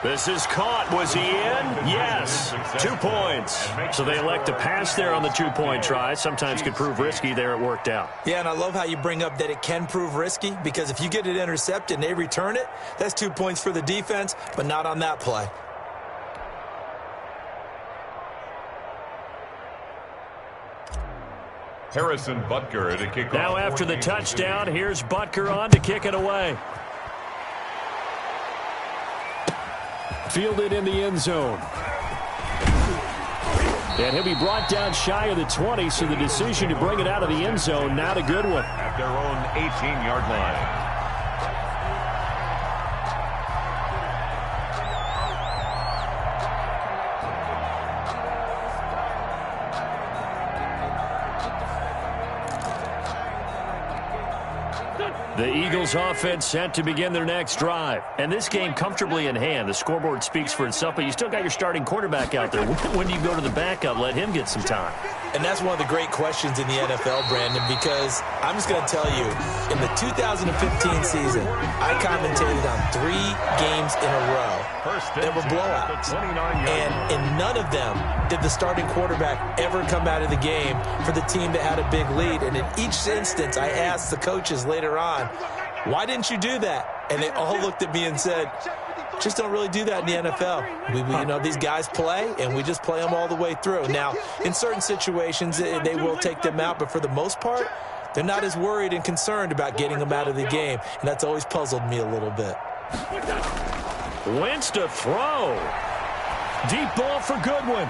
This is caught. Was he in? Yes. 2 points. So they elect to pass there on the 2-point try. Sometimes could prove risky. There it worked out. Yeah, and I love how you bring up that it can prove risky, because if you get it intercepted and they return it, that's 2 points for the defense, but not on that play. Harrison Butker to kick off. Now after the touchdown, here's Butker on to kick it away. Fielded in the end zone. And he'll be brought down shy of the 20, so the decision to bring it out of the end zone, not a good one. At their own 18-yard line. The Eagles offense set to begin their next drive. And this game comfortably in hand. The scoreboard speaks for itself, but you still got your starting quarterback out there. When do you go to the backup? Let him get some time. And that's one of the great questions in the NFL, Brandon, because I'm just going to tell you, in the 2015 season, I commentated on 3 games in a row that were blowouts. And in none of them did the starting quarterback ever come out of the game for the team that had a big lead. And in each instance, I asked the coaches later on, why didn't you do that? And they all looked at me and said, just don't really do that in the NFL. You know, these guys play, and we just play them all the way through. Now, in certain situations, they will take them out, but for the most part, they're not as worried and concerned about getting them out of the game, and that's always puzzled me a little bit. Wentz to throw. Deep ball for Goodwin.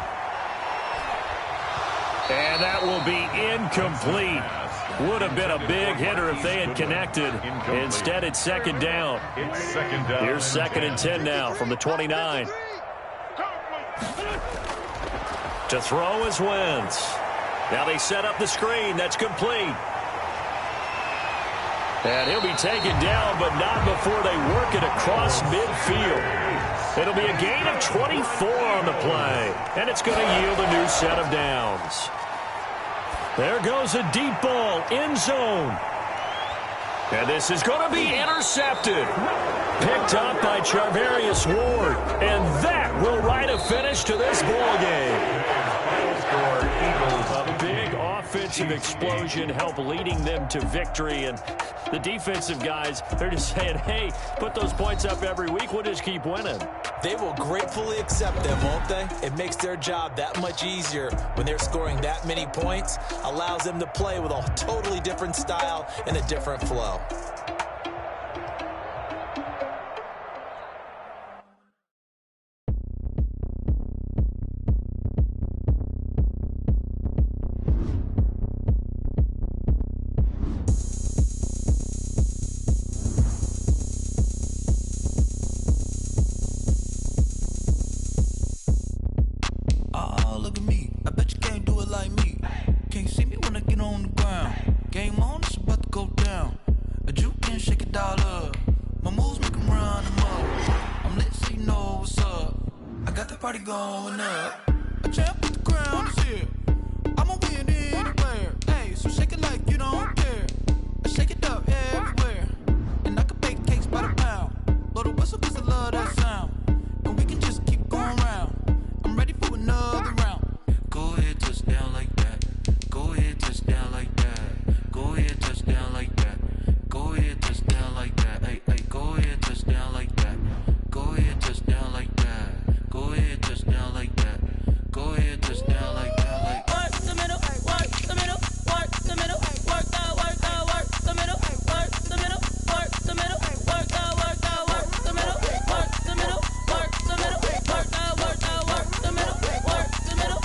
And that will be incomplete. Would have been a big hitter if they had connected. Instead, it's second down. It's second down. Here's second and 10 now from the 29. To throw is Wentz. Now they set up the screen. That's complete. And he'll be taken down, but not before they work it across midfield. It'll be a gain of 24 on the play. And it's going to yield a new set of downs. There goes a deep ball, end zone. And this is going to be intercepted. Picked up by Charvarius Ward. And that will write a finish to this ball game. Score Eagles. A big offensive offensive explosion help leading them to victory. And the defensive guys, they're just saying, hey, put those points up every week. We'll just keep winning. They will gratefully accept them, won't they? It makes their job that much easier when they're scoring that many points. Allows them to play with a totally different style and a different flow. Going up, a champ with the crown is here. I'ma win anywhere. Hey, so shake it like you don't care. I shake it up everywhere, and I can bake cakes by the pound. Blow the whistle 'cause I love that sound, and we can just keep going round. I'm ready for another round. Go ahead, touch down like that. Go ahead, touch down like that. Go ahead, touch down like that. Go ahead, touch down like that. Hey, hey, go ahead, touch down like that. Go ahead, touch down like that. Go ahead, touch down like that. Go ahead, touch down like that. Like work the middle, work the middle, work the middle, work the middle, work the middle, work the middle, work the middle, work the middle, work the middle, work the middle,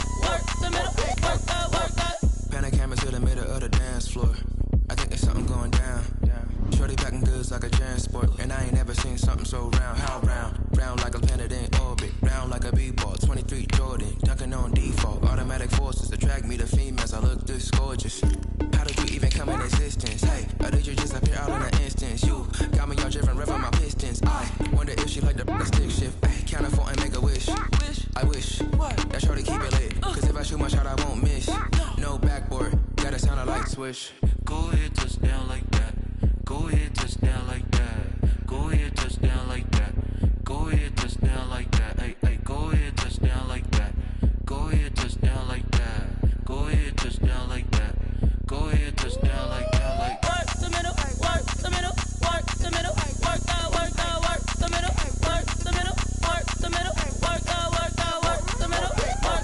work the middle, work the middle, work the. Panic cameras to the middle of the dance floor. I think there's something going down. Shorty packing goods like a transport, and I ain't never seen something so round. How round? Round like a planet in orbit, round like a b-ball. 23 Jordan, dunking on default. Automatic forces attract me to females. I look this gorgeous. How did you even come in existence? Hey, or did you just appear out in an instance? You got me all driven, revving my pistons. I wonder if she like the stick shift. Ay, count a 4 and make a wish. I wish that shorty keep it lit. 'Cause if I shoot my shot, I won't miss. No backboard, gotta sound a light switch. Go ahead, touch down like that. Go ahead, touch down like that. Go ahead, touch down like that. Go ahead, touch down like that. Hey, hey, go ahead, touch down like that. Go ahead, touch down like that. Go ahead, touch down like that. Go ahead, touch down like that. Like work the middle, work the middle, work the middle, work the middle, work the middle, work the middle, work the middle, work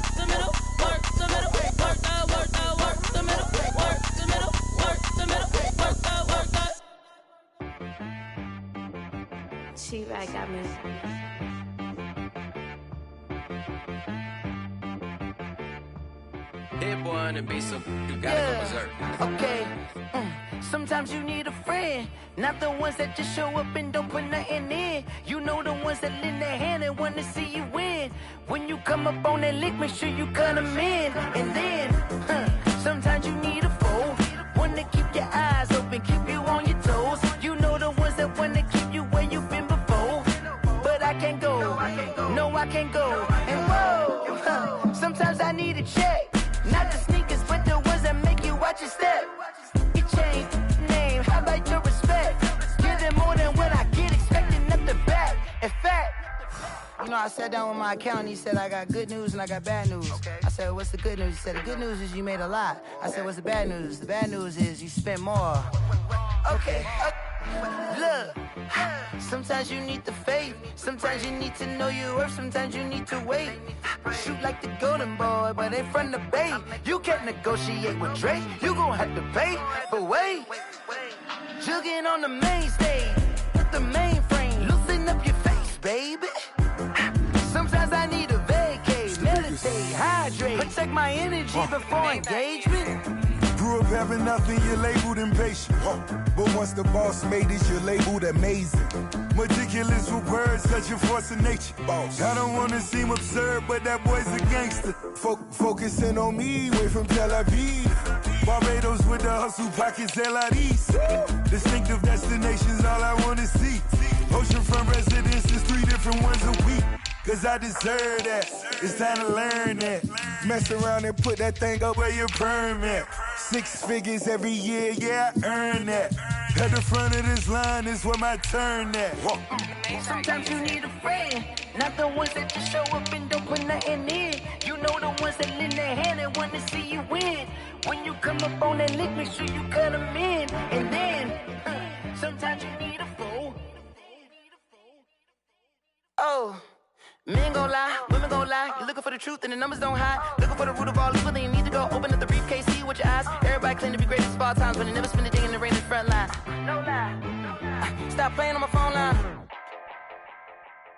the middle, work the middle, work the middle, work the middle, work the middle, work the middle, work the. She-Rag got me. Hit boy on the beat, so you gotta go berserk. Okay. Sometimes you need a friend, not the ones that just show up and don't put nothing in. You know the ones that lend their hand and want to see you win. When you come up on that lick, make sure you cut them in. And then, sometimes you need a foe, one to keep your eyes open, keep you on your toes. You know the ones that want to keep you where you've been before. But I can't go, no I can't go. And whoa, sometimes I need a check. Not the sneakers, but the ones that make you watch your step. You change name, how about your respect? Give them more than what I get, expecting up the back. In fact, you know, I sat down with my accountant, he said I got good news and I got bad news. I said, what's the good news? He said, the good news is you made a lot. I said, what's the bad news? The bad news is you spent more. Okay. Look, sometimes you need the faith, sometimes you need to know your worth, sometimes you need to wait. Shoot like the golden boy, but ain't from the bay. You can't negotiate with Drake, you gon' have to pay. But wait, jugging on the main stage, with the mainframe, loosen up your face, baby. Sometimes I need a vacate, meditate, hydrate, protect my energy before engagement. Grew up having nothing, you're labeled impatient. But once the boss made it, you're labeled amazing. Meticulous with words, such a force of nature. I don't wanna seem absurd, but that boy's a gangster. Focusing on me, way from Tel Aviv. Barbados with the hustle pockets, LIDs. Distinctive destinations, all I wanna see. Oceanfront residences, 3 different ones a week. Cause I deserve that, it's time to learn that. Mess around and put that thing up where your permit. 6 figures every year, yeah, I earn that. At the front of this line is where my turn at. Sometimes you need a friend, not the ones that just show up and don't put nothing in. You know the ones that lend their hand and want to see you win. When you come up on that lick, make sure you cut them in. And then, sometimes you need a fool. Oh, men gon' lie, women gon' lie. You're looking for the truth and the numbers don't hide. Looking for the root of all evil, then you need to go open up the briefcase, see with your eyes. Everybody claim to be greatest of all times, but they never spend a day in the rain in the front line. No lie. Stop playing on my phone line.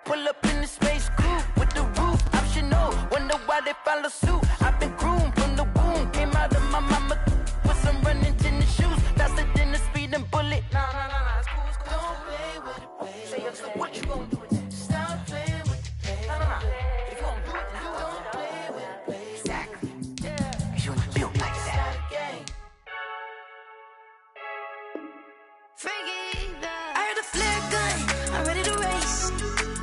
Pull up in the space coupe with the roof optional. Wonder why they follow suit. I've been groomed from the womb. Came out of my mama with some running tennis shoes. Faster than the speeding bullet. Nah, it's cool, it's cool. Don't play with it, baby. Say, yo, so what you gon' do with it? Stop playing with it, baby. Nah. If you gon' do it, then don't play with it, baby. Exactly. Yeah. Cause you ain't built like that. Freaky, I heard a flare gun. I'm ready to race.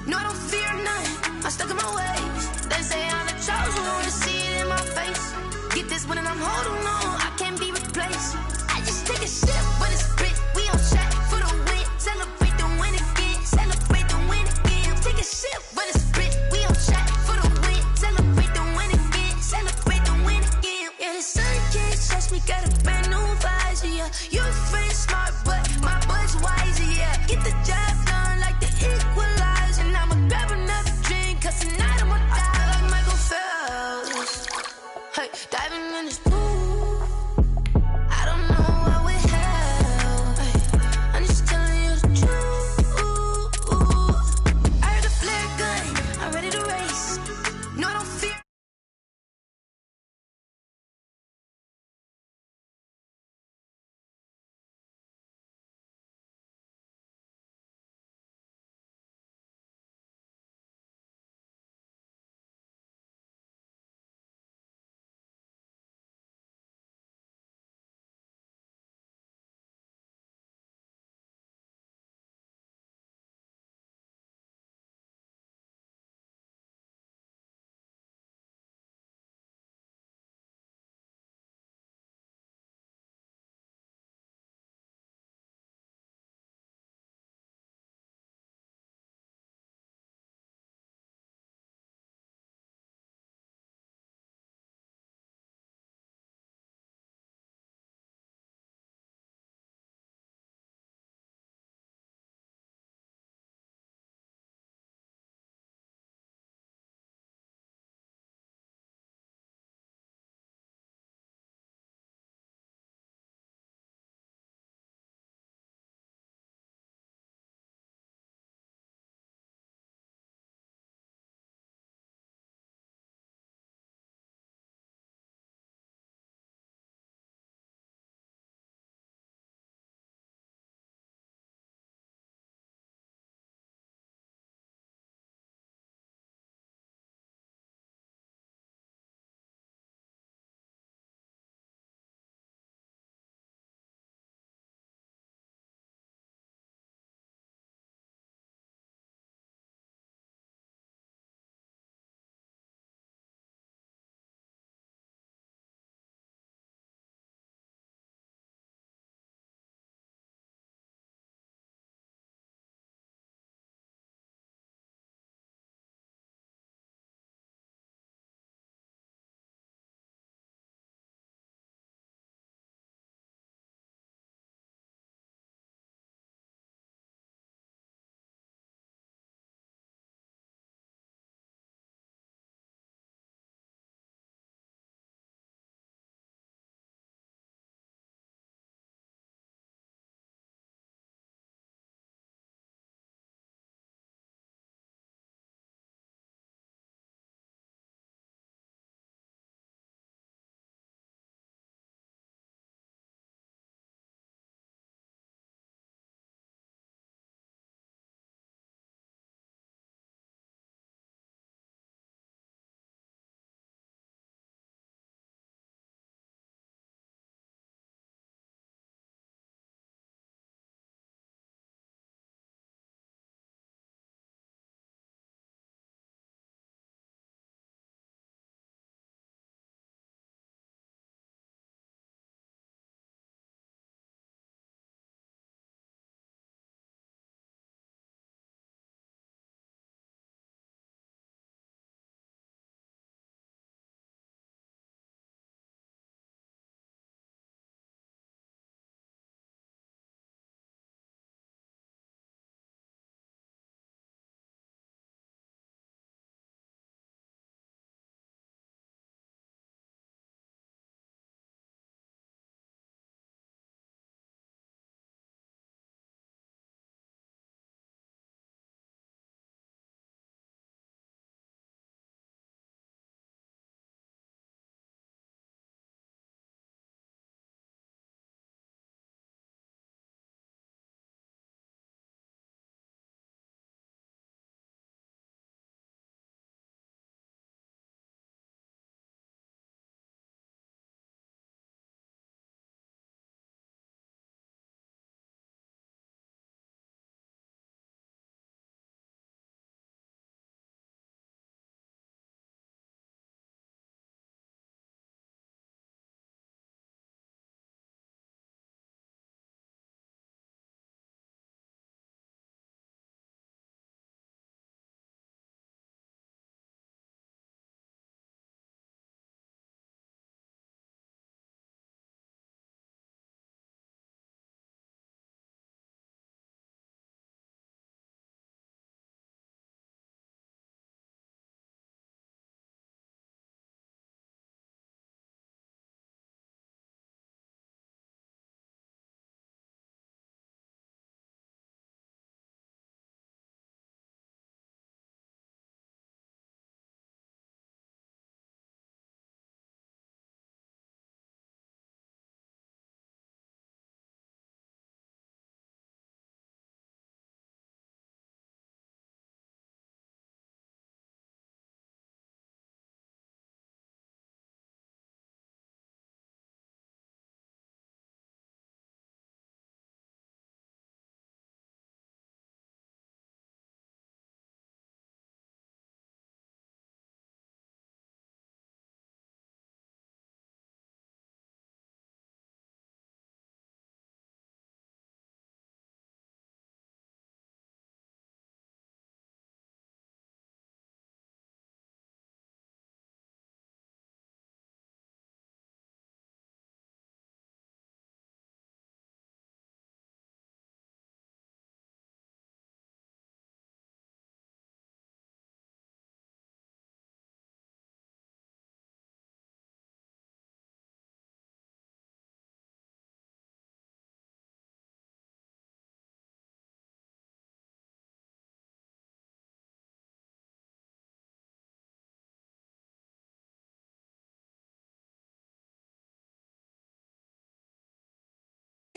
No, I don't fear none. I'm stuck in my ways. They say I'm the chosen one to see it in my face. Get this one and I'm holding on. I can't be replaced. I just take a sip, but it's spit. We on track for the win. Celebrate the win again. Celebrate the win again. Take a sip, but it's spit. We on track for the win. Celebrate the win again. Celebrate the win again. Yeah, the sun can't touch me. Got a brand new visor. Yeah, you friend smart, but my bud's wiser. Yeah, get the job done like the equalizer. And I'ma grab another drink, cause tonight I'ma die like Michael Phelps. Hey, diving in this pool.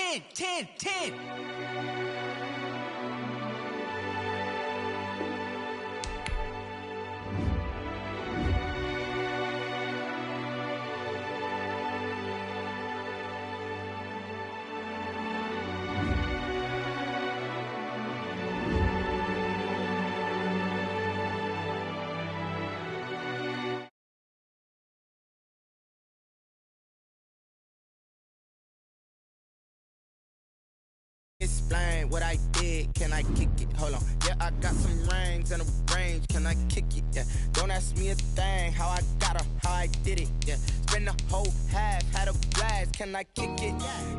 10, 10, 10. Explain what I did, can I kick it? Hold on, yeah, I got some rings and a range, can I kick it? Yeah, don't ask me a thing, how I got her, how I did it. Yeah, spend the whole half, had a blast, can I kick it?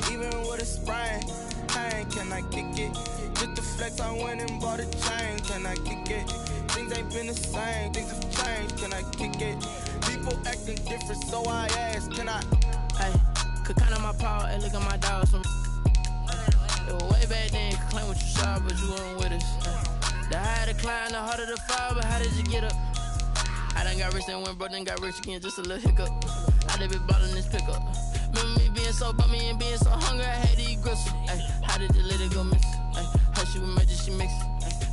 Even with a sprain, pain, can I kick it? Just the flex, I went and bought a chain, can I kick it? Things ain't been the same, things have changed, can I kick it? People acting different, so I ask, can I? Hey, could count on my power, and look at my dogs from. Way back then, you could claim what you saw, but you weren't with us. The higher the climb, the harder the fall, but how did you get up? I done got rich and went broke, then got rich again, just a little hiccup. I done been ballin' this pickup. Remember me being so bummy and being so hungry, I had to eat gristle. Ay, how did the lady go miss? Ay, how she was magic, she mixed.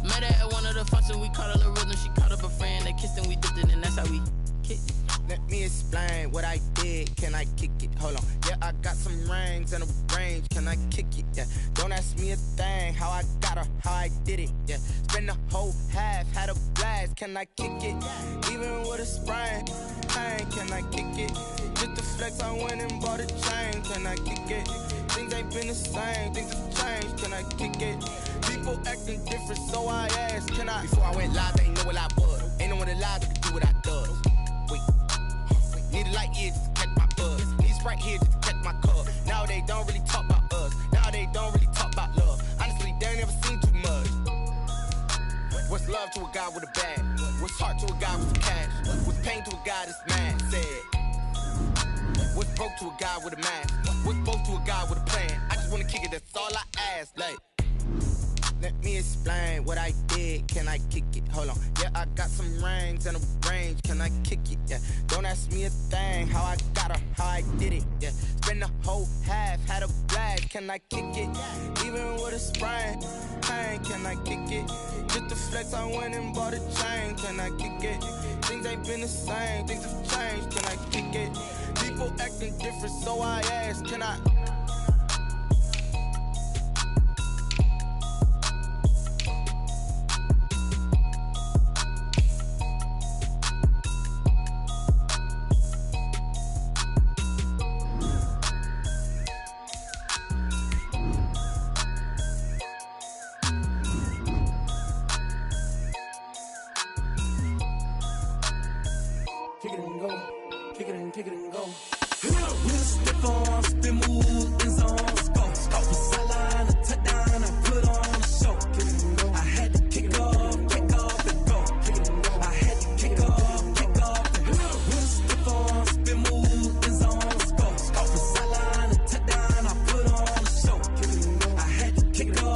Met her at one of the functions, we caught a little rhythm, she caught up a friend, they kissed and we dipped it, and that's how we kicked. Let me explain what I did, can I kick it? Hold on, yeah, I got some rings and a range, can I kick it? Yeah, don't ask me a thing, how I got her, how I did it. Yeah, spend the whole half, had a blast, can I kick it? Even with a sprain, pain, can I kick it? Just the flex, I went and bought a chain, can I kick it? Things ain't been the same, things have changed, can I kick it? People acting different, so I ask, can I? Before I went live, ain't know what I was. Ain't no one alive that could do what I does. Wait. Need a light here just to catch my buzz. Need Sprite here just to catch my cup. Now they don't really talk about us. Now they don't really talk about love. Honestly, they ain't never seen too much. What's love to a guy with a bag? What's heart to a guy with some cash? What's pain to a guy that's mad? Said. What's broke to a guy with a mask? What's both to a guy with a plan? I just wanna kick it, that's all I ask. Like, let me explain what I did, can I kick it? Hold on, yeah, I got some rings and a range, can I kick it? Yeah, don't ask me a thing, how I got her, how I did it. Yeah, spend the whole half, had a blast, can I kick it? Even with a sprain, pain, can I kick it? Just the flex, I went and bought a chain, can I kick it? Things ain't been the same, things have changed, can I kick it? People acting different, so I ask, can I? Kick it and go, kick it and kick it and go. We'll step on, spin, move, and zone, go. Off the sideline, a touchdown, I put on a show. Kick it and go. I had to kick off and go. Kick it and go. I had to kick off and go. We'll step on, spin, move, and zone, go. Off the sideline, a touchdown, I put on a show. Kick it and go. I had to kick off.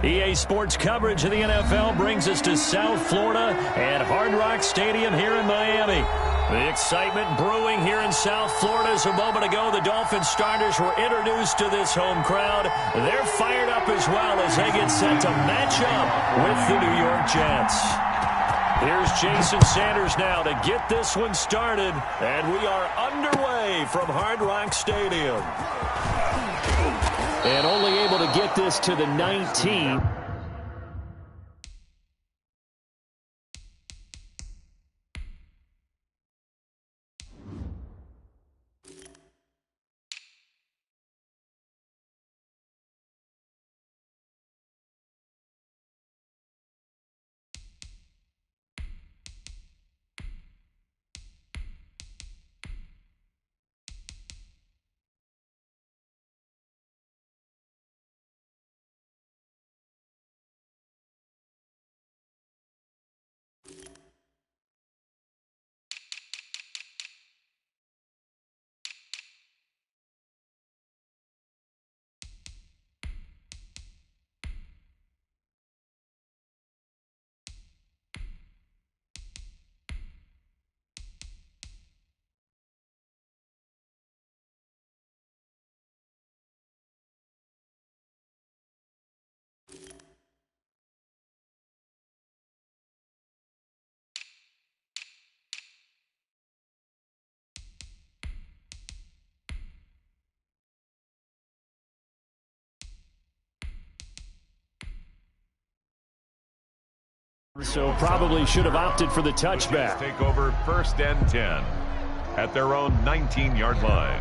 EA Sports coverage of the NFL brings us to South Florida at Hard Rock Stadium here in Miami. The excitement brewing here in South Florida as a moment ago the Dolphins starters were introduced to this home crowd. They're fired up as well as they get set to match up with the New York Jets. Here's Jason Sanders now to get this one started, and we are underway from Hard Rock Stadium. And only able to get this to the 19. So probably should have opted for the touchback. Take over 1st and 10 at their own 19-yard line.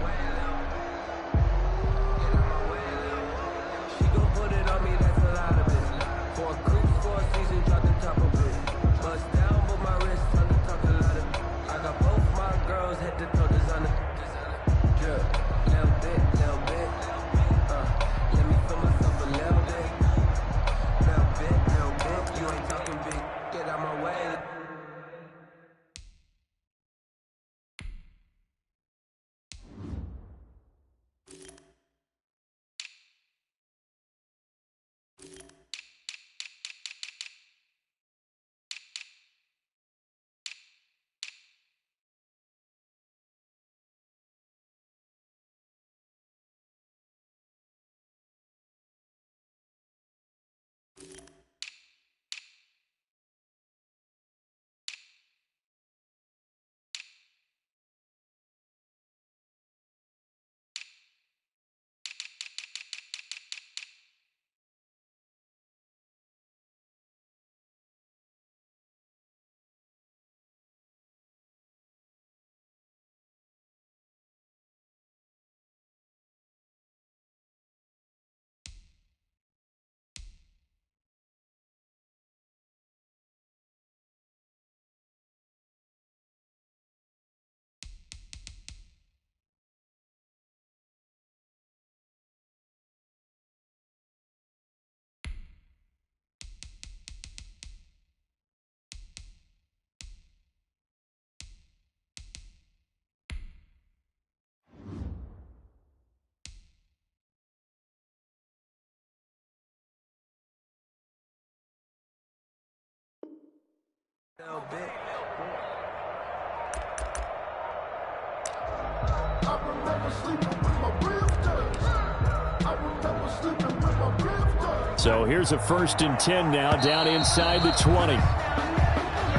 So here's a 1st and 10 now, down inside the 20.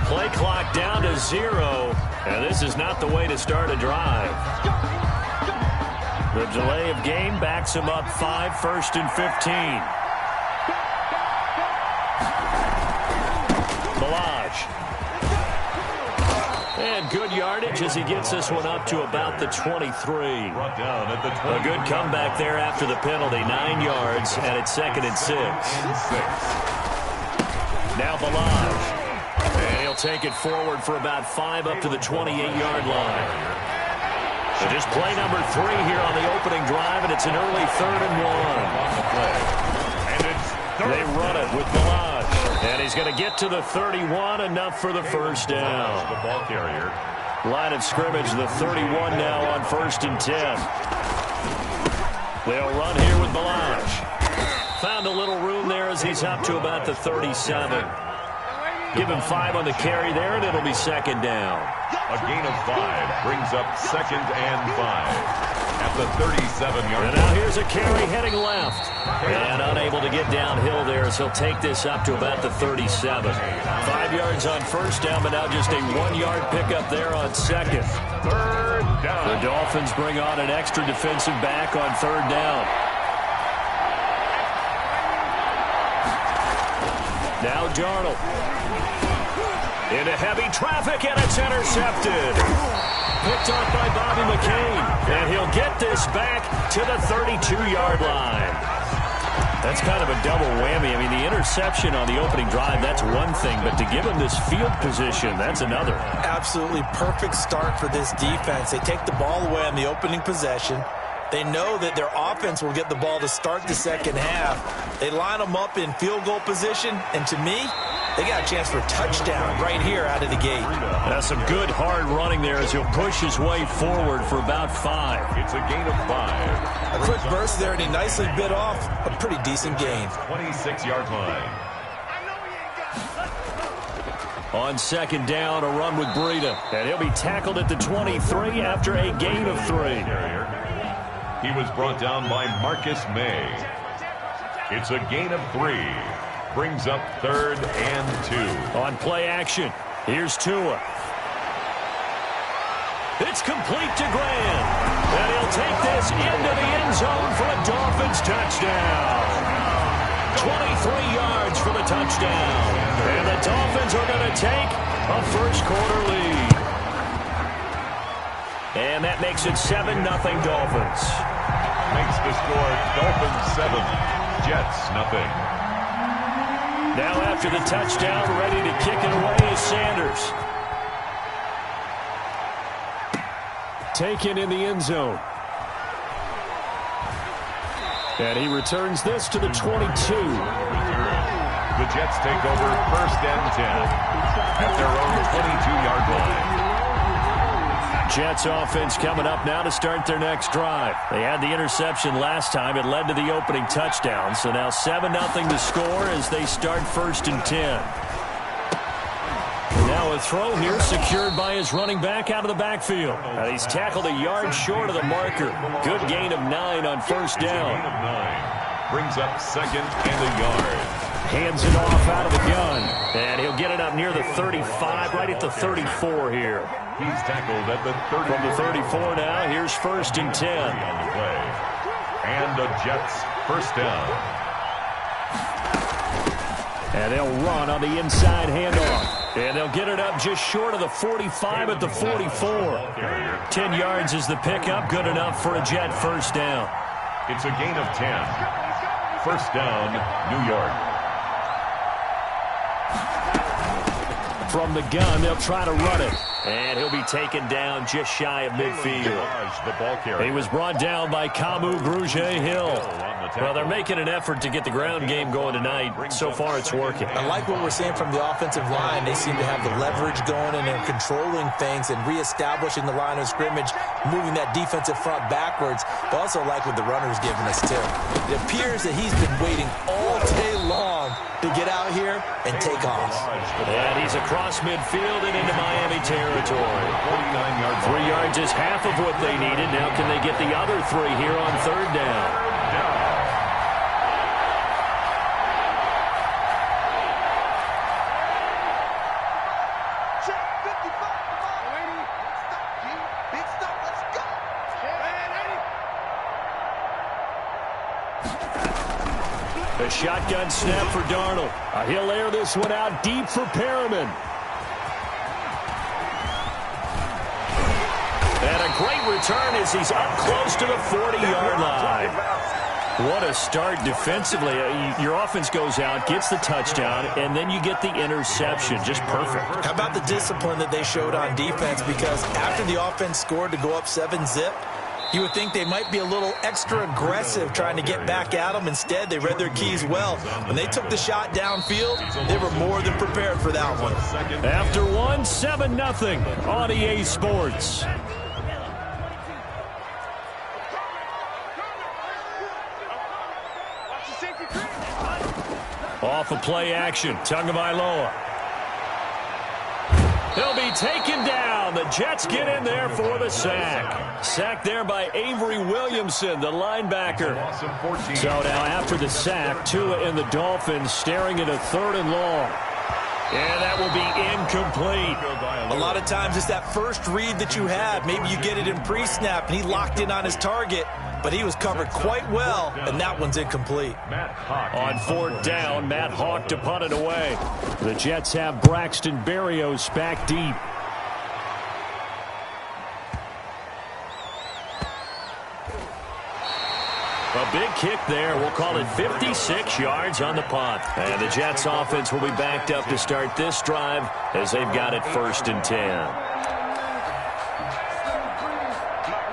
Play clock down to 0, and this is not the way to start a drive. The delay of game backs him up 5, 1st and 15. Balaj. And good yardage as he gets this one up to about the 23. Brought down at the 20. A good comeback there after the penalty. 9 yards, and it's 2nd and 6. Now Balaj. And he'll take it forward for about 5 up to the 28-yard line. So just play number 3 here on the opening drive, and it's an early 3rd and 1. And it's they run it with Balaj. And he's going to get to the 31, enough for the 1st down. The ball carrier. Line of scrimmage, the 31 now on 1st and 10. They'll run here with Balaj. Found a little room there as he's up to about the 37. Give him 5 on the carry there, and it'll be 2nd down. A gain of 5 brings up 2nd and 5 at the 37-yard line. And now here's a carry heading left. And unable to get downhill there as he'll take this up to about the 37. 5 yards on 1st down, but now just a 1-yard pickup there on 2nd. 3rd down. The Dolphins bring on an extra defensive back on 3rd down. Now Darnold. Into heavy traffic, and it's intercepted. Picked off by Bobby McCain. And he'll get this back to the 32-yard line. That's kind of a double whammy. I mean, the interception on the opening drive, that's one thing. But to give him this field position, that's another. Absolutely perfect start for this defense. They take the ball away on the opening possession. They know that their offense will get the ball to start the 2nd half. They line them up in field goal position. And to me, they got a chance for a touchdown right here out of the gate. That's some good hard running there as he'll push his way forward for about 5. It's a gain of 5. A quick burst there, and he nicely bit off a pretty decent gain. 26-yard line. On 2nd down, a run with Breida. And he'll be tackled at the 23 after a gain of 3. He was brought down by Marcus May. It's a gain of 3. Brings up 3rd and 2. On play action, here's Tua. It's complete to Graham. And he'll take this into the end zone for a Dolphins touchdown. 23 yards for the touchdown. And the Dolphins are going to take a first-quarter lead. And that makes it 7-0 Dolphins. Makes the score Dolphins 7, Jets 0. Now after the touchdown, ready to kick it away is Sanders. Taken in the end zone. And he returns this to the 22. The Jets take over 1st and 10 at their own 22-yard line. Jets offense coming up now to start their next drive. They had the interception last time. It led to the opening touchdown. So now 7-0 to score as they start 1st and 10. Now a throw here secured by his running back out of the backfield. He's tackled a yard short of the marker. Good gain of 9 on 1st down. Brings up 2nd and a yard. Hands it off out of the gun. And he'll get it up near the 35, right at the 34 here. He's tackled at the 34. From the 34 now, here's 1st and 10. On the play. And the Jets 1st down. And they'll run on the inside handoff. And they'll get it up just short of the 45 at the 44. 10 yards is the pickup. Good enough for a Jet 1st down. It's a gain of 10. 1st down, New York. From the gun, they'll try to run it. And he'll be taken down just shy of midfield. He was brought down by Kamu Grugier-Hill. Well, they're making an effort to get the ground game going tonight. So far, it's working. I like what we're seeing from the offensive line. They seem to have the leverage going and they're controlling things and reestablishing the line of scrimmage, moving that defensive front backwards. But also like what the runner's giving us, too. It appears that he's been waiting all day long to get out here and take off. And he's across midfield and into Miami territory. 49 yards. 3 yards is half of what they needed. Now can they get the other 3 here on 3rd down? The shotgun snap for Darnold. He'll air this one out deep for Perriman. And a great return as he's up close to the 40-yard line. What a start defensively. Your offense goes out, gets the touchdown, and then you get the interception. Just perfect. How about the discipline that they showed on defense? Because after the offense scored to go up 7-zip, you would think they might be a little extra aggressive trying to get back at them. Instead, they read their keys well. When they took the shot downfield, they were more than prepared for that one. After one, 7-0 on EA Sports. Off of play action, Tagovailoa. He'll be taken down. The Jets get in there for the sack. Sacked there by Avery Williamson, the linebacker. So now after the sack, Tua and the Dolphins staring at a 3rd and long. And that will be incomplete. A lot of times it's that first read that you have. Maybe you get it in pre-snap, and he locked in on his target. But he was covered quite well, and that one's incomplete. On 4th down, Matt Hawk to punt it away. The Jets have Braxton Berrios back deep. A big kick there. We'll call it 56 yards on the punt. And the Jets offense will be backed up to start this drive as they've got it 1st and 10.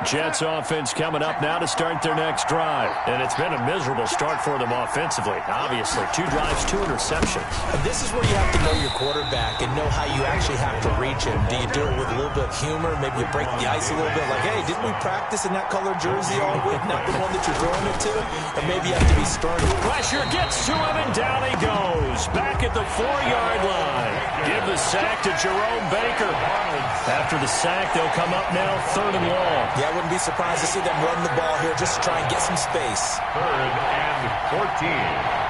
Jets offense coming up now to start their next drive. And it's been a miserable start for them offensively. Obviously, 2 drives, 2 interceptions. And this is where you have to know your quarterback and know how you actually have to reach him. Do you do it with a little bit of humor? Maybe you break the ice a little bit like, hey, didn't we practice in that color jersey all week? Not the one that you're throwing it to? Or maybe you have to be stern. Pressure gets to him, and down he goes. Back at the 4-yard line. Give the sack to Jerome Baker. After the sack, they'll come up now 3rd and long. Yeah, I wouldn't be surprised to see them run the ball here just to try and get some space. 3rd and 14.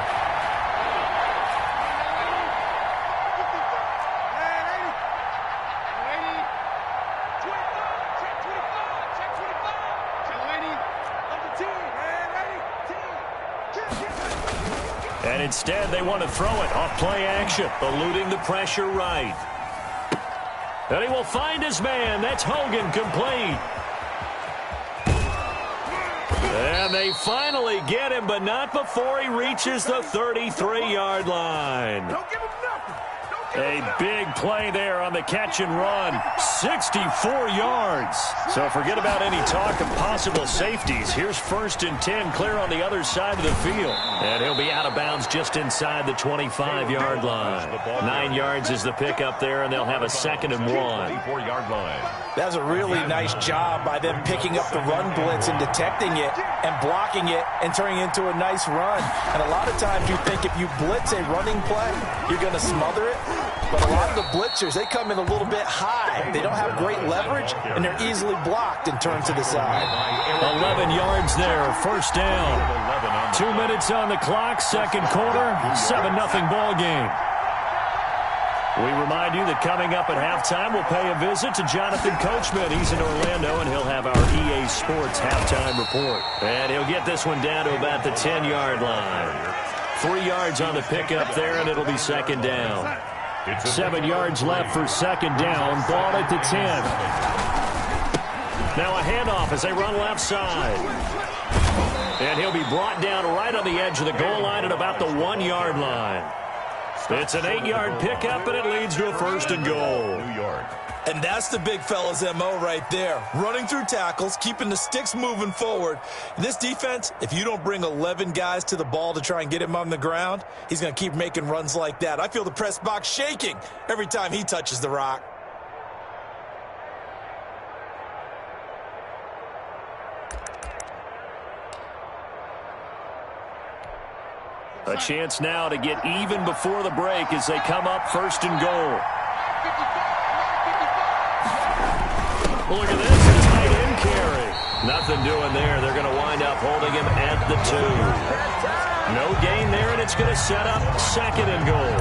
And instead, they want to throw it off play action, eluding the pressure right. And he will find his man. That's Hogan complete. And they finally get him, but not before he reaches the 33-yard line. Don't give him nothing. A big play there on the catch and run. 64 yards. So forget about any talk of possible safeties. Here's 1st and 10, clear on the other side of the field. And he'll be out of bounds just inside the 25-yard line. 9 yards is the pickup there, and they'll have a 2nd and 1. 24-yard line. That was a really nice job by them picking up the run blitz and detecting it and blocking it and turning it into a nice run. And a lot of times you think if you blitz a running play, you're going to smother it. But a lot of the blitzers, they come in a little bit high. They don't have great leverage, and they're easily blocked and turned to the side. 11 yards there, 1st down. 2 minutes on the clock, 2nd quarter, 7-0 ball game. We remind you that coming up at halftime, we'll pay a visit to Jonathan Coachman. He's in Orlando, and he'll have our EA Sports halftime report. And he'll get this one down to about the 10-yard line. 3 yards on the pickup there, and it'll be 2nd down. 7 yards left for 2nd down. Ball at the 10. Now a handoff as they run left side. And he'll be brought down right on the edge of the goal line at about the 1-yard line. It's an 8-yard pickup, and it leads to a 1st and goal. New York. And that's the big fella's MO right there. Running through tackles, keeping the sticks moving forward. In this defense, if you don't bring 11 guys to the ball to try and get him on the ground, he's going to keep making runs like that. I feel the press box shaking every time he touches the rock. A chance now to get even before the break as they come up 1st and goal. Look at this, a tight end carry. Nothing doing there. They're going to wind up holding him at the 2. No gain there, and it's going to set up 2nd and goal.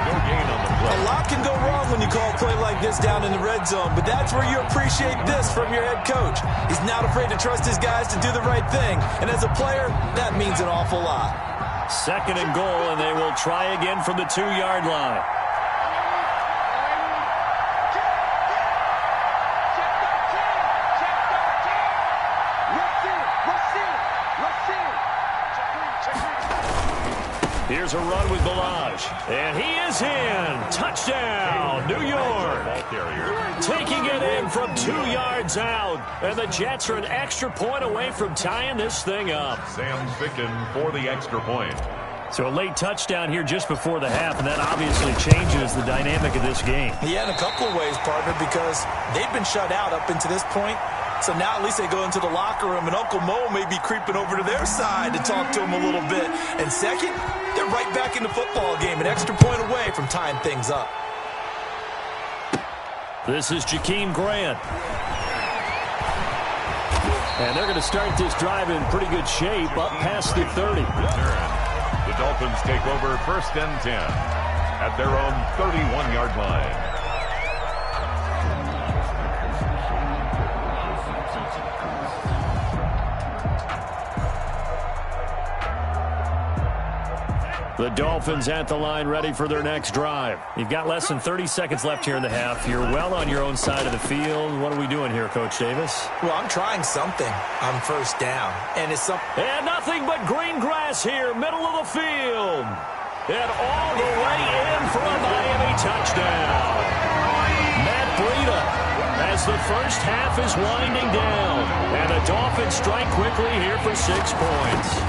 No gain on the play. A lot can go wrong when you call a play like this down in the red zone, but that's where you appreciate this from your head coach. He's not afraid to trust his guys to do the right thing, and as a player, that means an awful lot. 2nd and goal, and they will try again from the 2-yard line. Here's a run with Balaj, and he is in. Touchdown, New York. Taking it in from 2 yards out, and the Jets are an extra point away from tying this thing up. Sam Ficken for the extra point. So a late touchdown here just before the half, and that obviously changes the dynamic of this game. Yeah, in a couple of ways, partner, because they've been shut out up until this point. So now at least they go into the locker room, and Uncle Mo may be creeping over to their side to talk to him a little bit. And second, they're right back in the football game, an extra point away from tying things up. This is Jakeem Grant. And they're going to start this drive in pretty good shape, up past the 30. The Dolphins take over 1st and 10 at their own 31-yard line. The Dolphins at the line ready for their next drive. You've got less than 30 seconds left here in the half. You're well on your own side of the field. What are we doing here, Coach Davis? Well, I'm trying something on 1st down. And it's something. And nothing but green grass here, middle of the field. And all the way in for a Miami touchdown. Matt Breida as the first half is winding down. And the Dolphins strike quickly here for 6 points.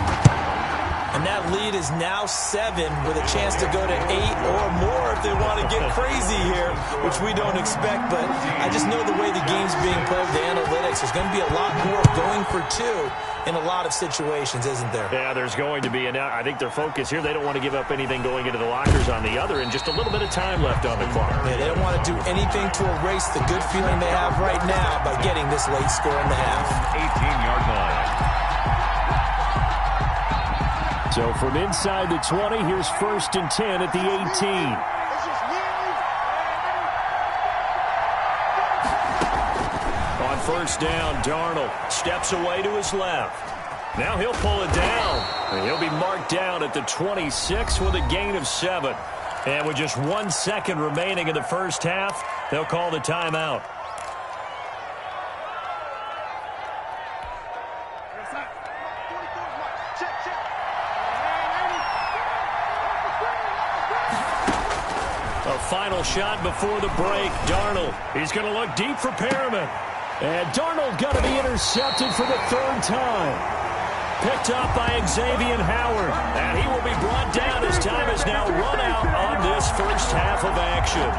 And that lead is now 7 with a chance to go to 8 or more if they want to get crazy here, which we don't expect. But I just know the way the game's being played, the analytics, there's going to be a lot more going for 2 in a lot of situations, isn't there? Yeah, there's going to be. And I think their focus here, they don't want to give up anything going into the lockers on the other, and just a little bit of time left on the clock. Yeah, they don't want to do anything to erase the good feeling they have right now by getting this late score in the half. 18-yard line. So from inside the 20, here's 1st and 10 at the 18. On 1st down, Darnold steps away to his left. Now he'll pull it down. And he'll be marked down at the 26 with a gain of 7. And with just 1 second remaining in the first half, they'll call the timeout. A final shot before the break. Darnold. He's going to look deep for Perriman. And Darnold got to be intercepted for the 3rd time. Picked up by Xavier Howard. And he will be brought down as time has now run out on this first half of action.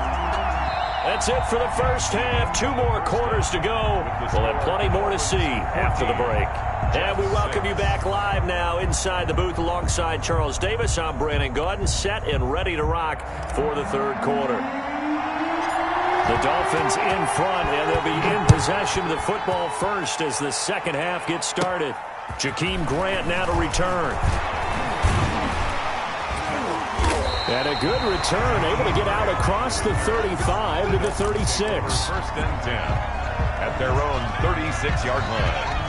That's it for the first half. 2 more quarters to go. We'll have plenty more to see after the break. And we welcome you back live now inside the booth alongside Charles Davis. I'm Brandon Gaudin, set and ready to rock for the 3rd quarter. The Dolphins in front, and they'll be in possession of the football first as the second half gets started. Jakeem Grant now to return. And a good return, able to get out across the 35 to the 36. 1st and 10 at their own 36-yard line.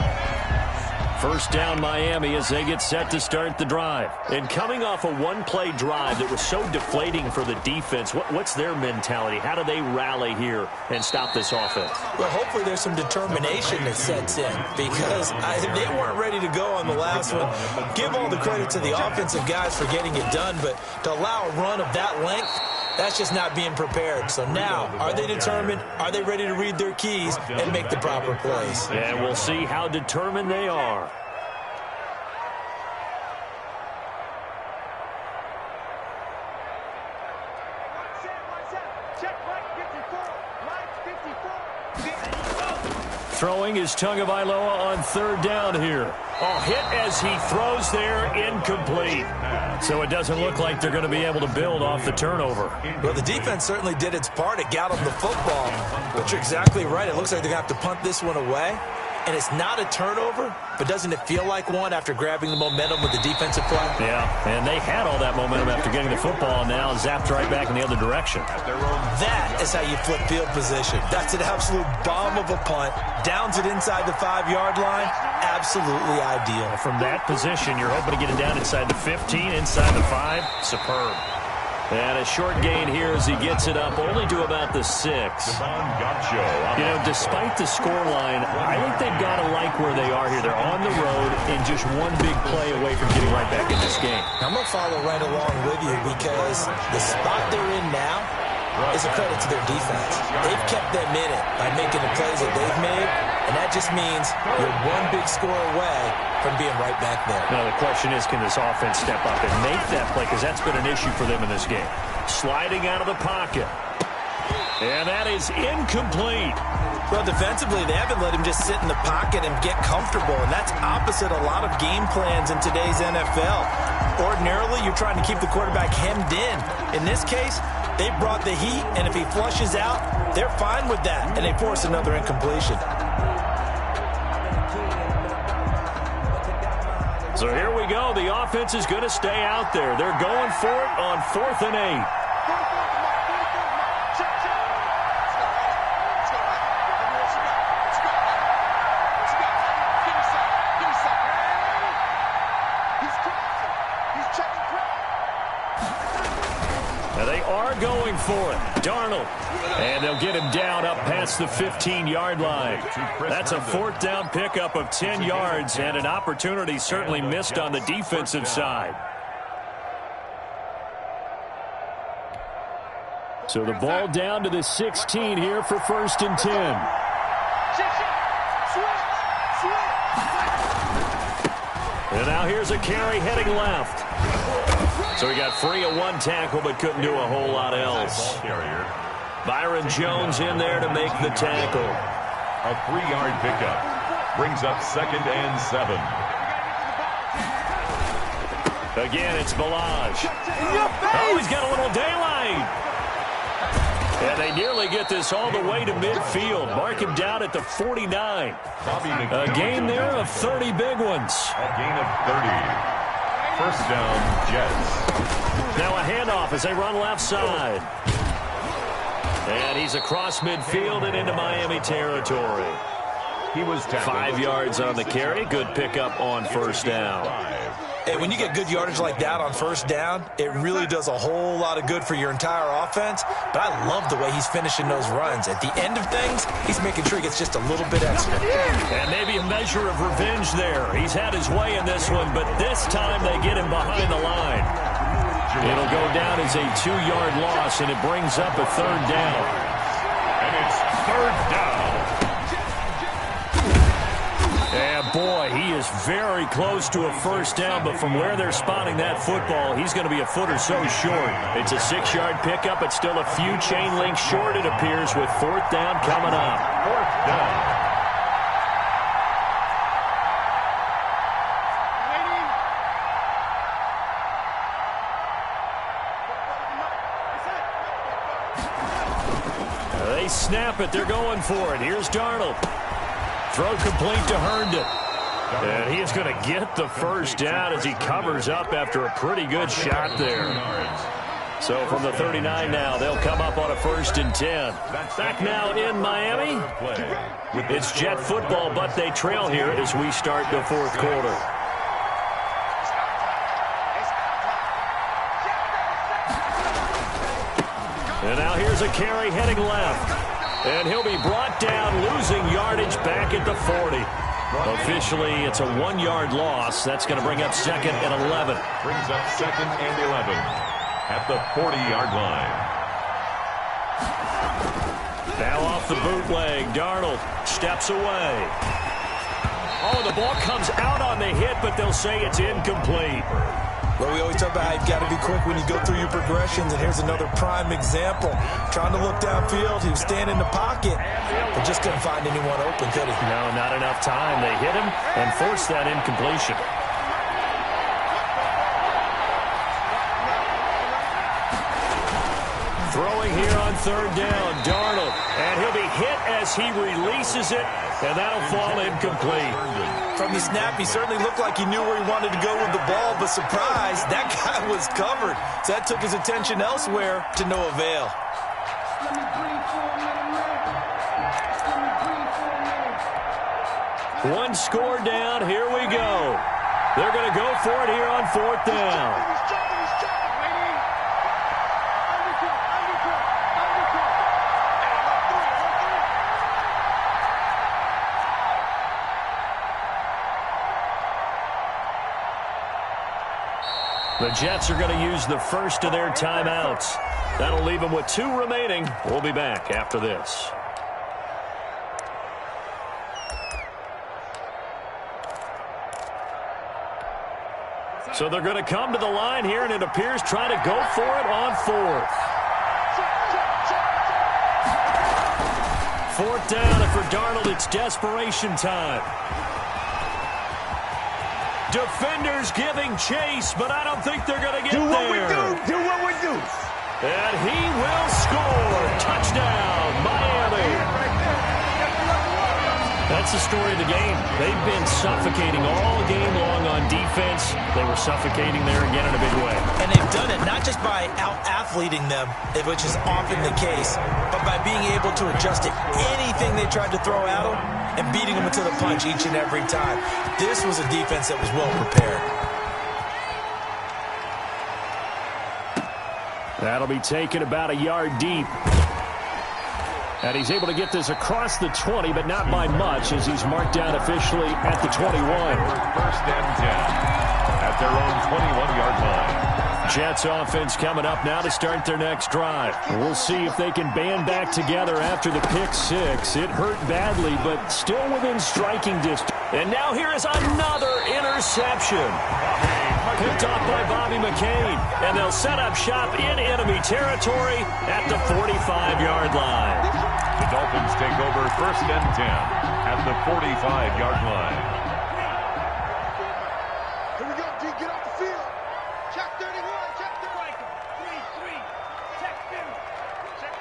First down Miami as they get set to start the drive. And coming off a 1-play drive that was so deflating for the defense, what's their mentality? How do they rally here and stop this offense? Well, hopefully there's some determination that sets in because they weren't ready to go on the last one. Give all the credit to the offensive guys for getting it done, but to allow a run of that length, that's just not being prepared. So now, are they determined? Are they ready to read their keys and make the proper plays? And we'll see how determined they are. Throwing is Tagovailoa on 3rd down here. Oh, hit as he throws there, incomplete. So it doesn't look like they're going to be able to build off the turnover. Well, the defense certainly did its part. It got them the football. But you're exactly right. It looks like they're going to have to punt this one away. And it's not a turnover, but doesn't it feel like one after grabbing the momentum with the defensive play? Yeah, and they had all that momentum after getting the football and now zapped right back in the other direction. That is how you flip field position. That's an absolute bomb of a punt. Downs it inside the 5-yard line. Absolutely ideal. From that position, you're hoping to get it down inside the 15, inside the 5. Superb. And a short gain here as he gets it up only to about the 6. You know, despite the scoreline, I think they've got to like where they are here. They're on the road and just one big play away from getting right back in this game. I'm going to follow right along with you because the spot they're in now is a credit to their defense. They've kept them in it by making the plays that they've made, and that just means you're one big score away from being right back there. Now the question is, can this offense step up and make that play? Because that's been an issue for them in this game. Sliding out of the pocket. And that is incomplete. Well, defensively, they haven't let him just sit in the pocket and get comfortable, and that's opposite a lot of game plans in today's NFL. Ordinarily, you're trying to keep the quarterback hemmed in. In this case, they brought the heat, and if he flushes out, they're fine with that, and they force another incompletion. So here we go. The offense is going to stay out there. They're going for it on 4th and 8. Now they are going for it. Darnold. And they'll get him down up past the 15-yard line. That's a 4th down pickup of 10 yards and an opportunity certainly missed on the defensive side. So the ball down to the 16 here for 1st and 10. And now here's a carry heading left. So he got free of 1 tackle but couldn't do a whole lot else. Byron Jones in there to make the tackle. A 3-yard pickup brings up 2nd and 7. Again, it's Balaj. Oh, he's got a little daylight. And they nearly get this all the way to midfield. Mark him down at the 49. A gain there of 30 big ones. A gain of 30. First down, Jets. Now a handoff as they run left side. And he's across midfield and into Miami territory. He was 5 yards on the carry. Good pickup on first down. Hey, when you get good yardage like that on first down, it really does a whole lot of good for your entire offense. But I love the way he's finishing those runs. At the end of things, he's making sure he gets just a little bit extra. And maybe a measure of revenge there. He's had his way in this one, but this time they get him behind the line. It'll go down as a 2-yard loss, and it brings up a third down. And it's third down. And boy, he is very close to a first down, but from where they're spotting that football, he's going to be a foot or so short. It's a 6-yard pickup. It's still a few chain links short, it appears, with fourth down coming up. Fourth down. They snap it. They're going for it. Here's Darnold. Throw complete to Herndon. And he is going to get the first down as he covers up after a pretty good shot there. So from the 39 now, they'll come up on a 1st and 10. Back now in Miami. It's Jet football, but they trail here as we start the fourth quarter. And now here's a carry heading left. And he'll be brought down, losing yardage back at the 40. Officially, it's a 1-yard loss. That's going to bring up 2nd and 11. Brings up 2nd and 11 at the 40-yard line. Now off the bootleg, Darnold steps away. Oh, the ball comes out on the hit, but they'll say it's incomplete. Well, we always talk about how you've got to be quick when you go through your progressions, and here's another prime example. Trying to look downfield, he was standing in the pocket, but just couldn't find anyone open, could he? No, not enough time. They hit him and forced that incompletion. Throwing here on third down, Darnold, and he'll be hit as he releases it, and that'll fall incomplete. From the snap, he certainly looked like he knew where he wanted to go with the ball, but surprise, that guy was covered. So that took his attention elsewhere to no avail. One score down, here we go. They're going to go for it here on fourth down. The Jets are going to use the first of their timeouts. That'll leave them with 2 remaining. We'll be back after this. So they're going to come to the line here, and it appears trying to go for it on fourth. Fourth down, and for Darnold, it's desperation time. Defenders giving chase, but I don't think they're going to get there. Do what we do. And he will score. Touchdown, Miami. That's the story of the game. They've been suffocating all game long on defense. They were suffocating there again in a big way. And they've done it not just by out-athleting them, which is often the case, but by being able to adjust to anything they tried to throw at them and beating them into the punch each and every time. This was a defense that was well prepared. That'll be taken about a yard deep. And he's able to get this across the 20, but not by much, as he's marked down officially at the 21. First and 10 at their own 21-yard line. Jets offense coming up now to start their next drive. We'll see if they can band back together after the pick six. It hurt badly, but still within striking distance. And now here is another interception. Picked off by Bobby McCain. And they'll set up shop in enemy territory at the 45-yard line. The Dolphins take over first and 10 at the 45-yard line. Here we go, D. Get off the field. Check 31. Check 31. 3. Check 2. Check.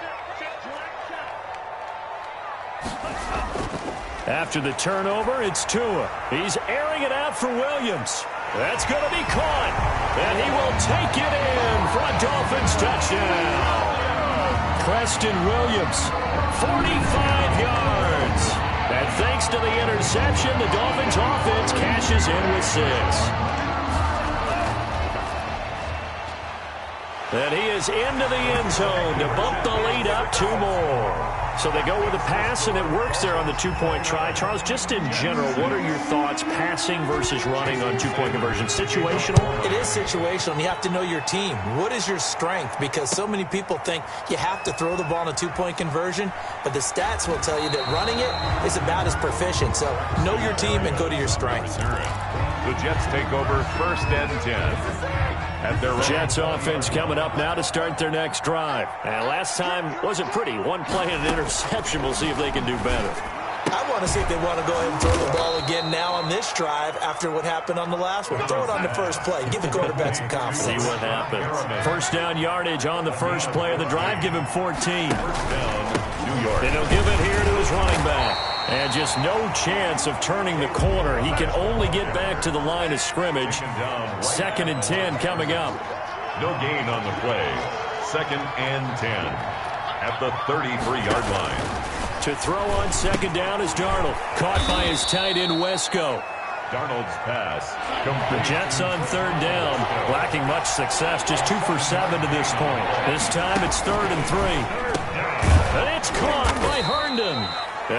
After the turnover, it's Tua. He's airing it out for Williams. That's going to be caught. And he will take it in for a Dolphins touchdown. Preston Williams, 45 yards. And thanks to the interception, the Dolphins offense cashes in with 6. And he is into the end zone to bump the lead up 2 more. So they go with a pass, and it works there on the 2-point try. Charles, just in general, what are your thoughts passing versus running on 2-point conversion? Situational? It is situational, and you have to know your team. What is your strength? Because so many people think you have to throw the ball in a 2-point conversion, but the stats will tell you that running it is about as proficient. So know your team and go to your strength. The Jets take over 1st and 10. Jets offense coming up now to start their next drive. And last time wasn't pretty. 1 play and an interception. We'll see if they can do better. I want to see if they want to go ahead and throw the ball again now on this drive after what happened on the last one. Throw it on the first play. Give the quarterback some confidence. See what happens. 1st down yardage on the first play of the drive. Give him 14. 1st down, New York. And he'll give it here to his running back. And just no chance of turning the corner. He can only get back to the line of scrimmage. 2nd and 10 coming up. No gain on the play. 2nd and 10 at the 33-yard line. To throw on 2nd down is Darnold. Caught by his tight end, Wesco. Darnold's pass. The Jets on 3rd down. Lacking much success. Just 2 for 7 to this point. This time it's 3rd and 3. And it's caught by Herndon.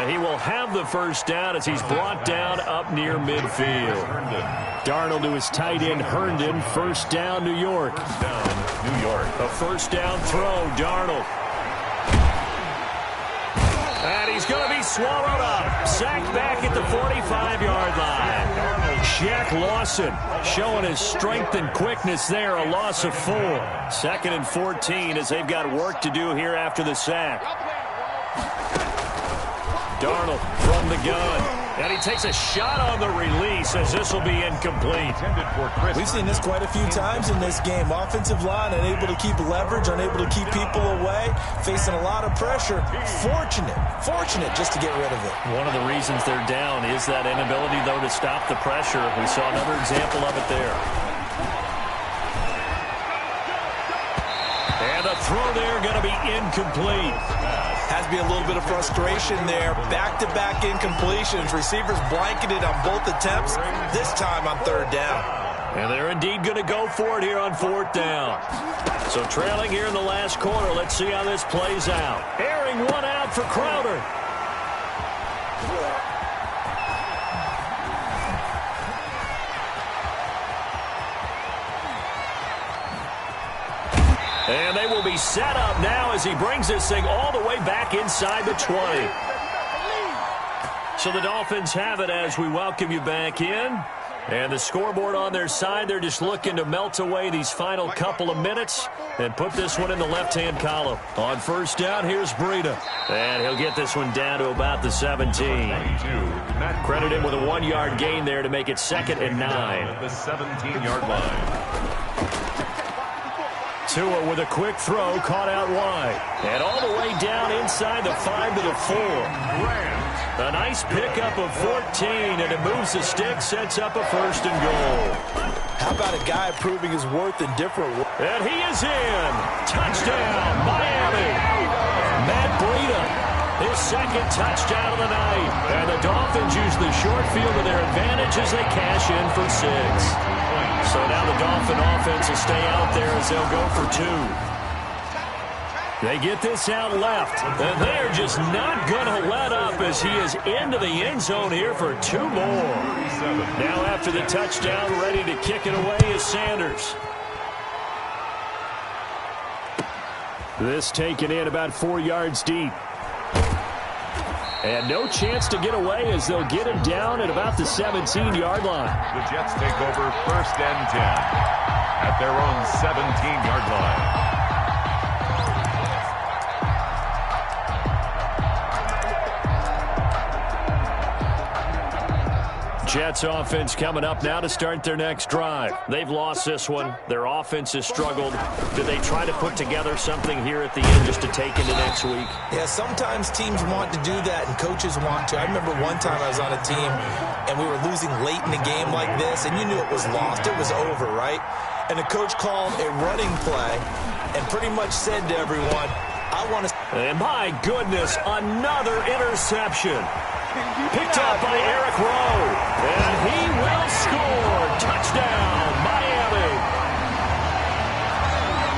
He will have the 1st down as he's brought down up near midfield. Darnold to his tight end, Herndon. 1st down, New York. A 1st down throw, Darnold. And he's going to be swallowed up. Sacked back at the 45-yard line. Shaq Lawson showing his strength and quickness there. A loss of 4. 2nd and 14 as they've got work to do here after the sack. Darnold from the gun. And he takes a shot on the release as this will be incomplete. We've seen this quite a few times in this game. Offensive line unable to keep leverage, unable to keep people away, facing a lot of pressure. Fortunate just to get rid of it. One of the reasons they're down is that inability, though, to stop the pressure. We saw another example of it there. And the throw there going to be incomplete. Has to be a little bit of frustration there. Back-to-back incompletions. Receivers blanketed on both attempts, this time on 3rd down. And they're indeed going to go for it here on 4th down. So trailing here in the last quarter. Let's see how this plays out. Airing one out for Crowder. And they will be set up now as he brings this thing all the way back inside the 20. So the Dolphins have it as we welcome you back in. And the scoreboard on their side, they're just looking to melt away these final couple of minutes and put this one in the left-hand column. On 1st down, here's Breida. And he'll get this one down to about the 17. Credit him with a 1-yard gain there to make it 2nd and 9. At the 17-yard line. Tua with a quick throw, caught out wide. And all the way down inside the 5 to the 4. A nice pickup of 14, and it moves the stick, sets up a 1st and goal. How about a guy proving his worth in different ways? And he is in. Touchdown, Miami. Matt Breida, his 2nd touchdown of the night. And the Dolphins use the short field to their advantage as they cash in for 6. So now the Dolphin offense will stay out there as they'll go for 2. They get this out left, and they're just not going to let up as he is into the end zone here for 2 more. Now after the touchdown, ready to kick it away is Sanders. This taken in about 4 yards deep. And no chance to get away as they'll get him down at about the 17-yard line. The Jets take over 1st and 10 at their own 17-yard line. Jets offense coming up now to start their next drive. They've lost this one. Their offense has struggled. Do they try to put together something here at the end just to take into next week? Yeah, sometimes teams want to do that and coaches want to. I remember one time I was on a team and we were losing late in the game like this, and you knew it was lost. It was over, right? And the coach called a running play and pretty much said to everyone, I want to... And my goodness, another interception. Picked up by Eric Rowe. And he will score. Touchdown, Miami.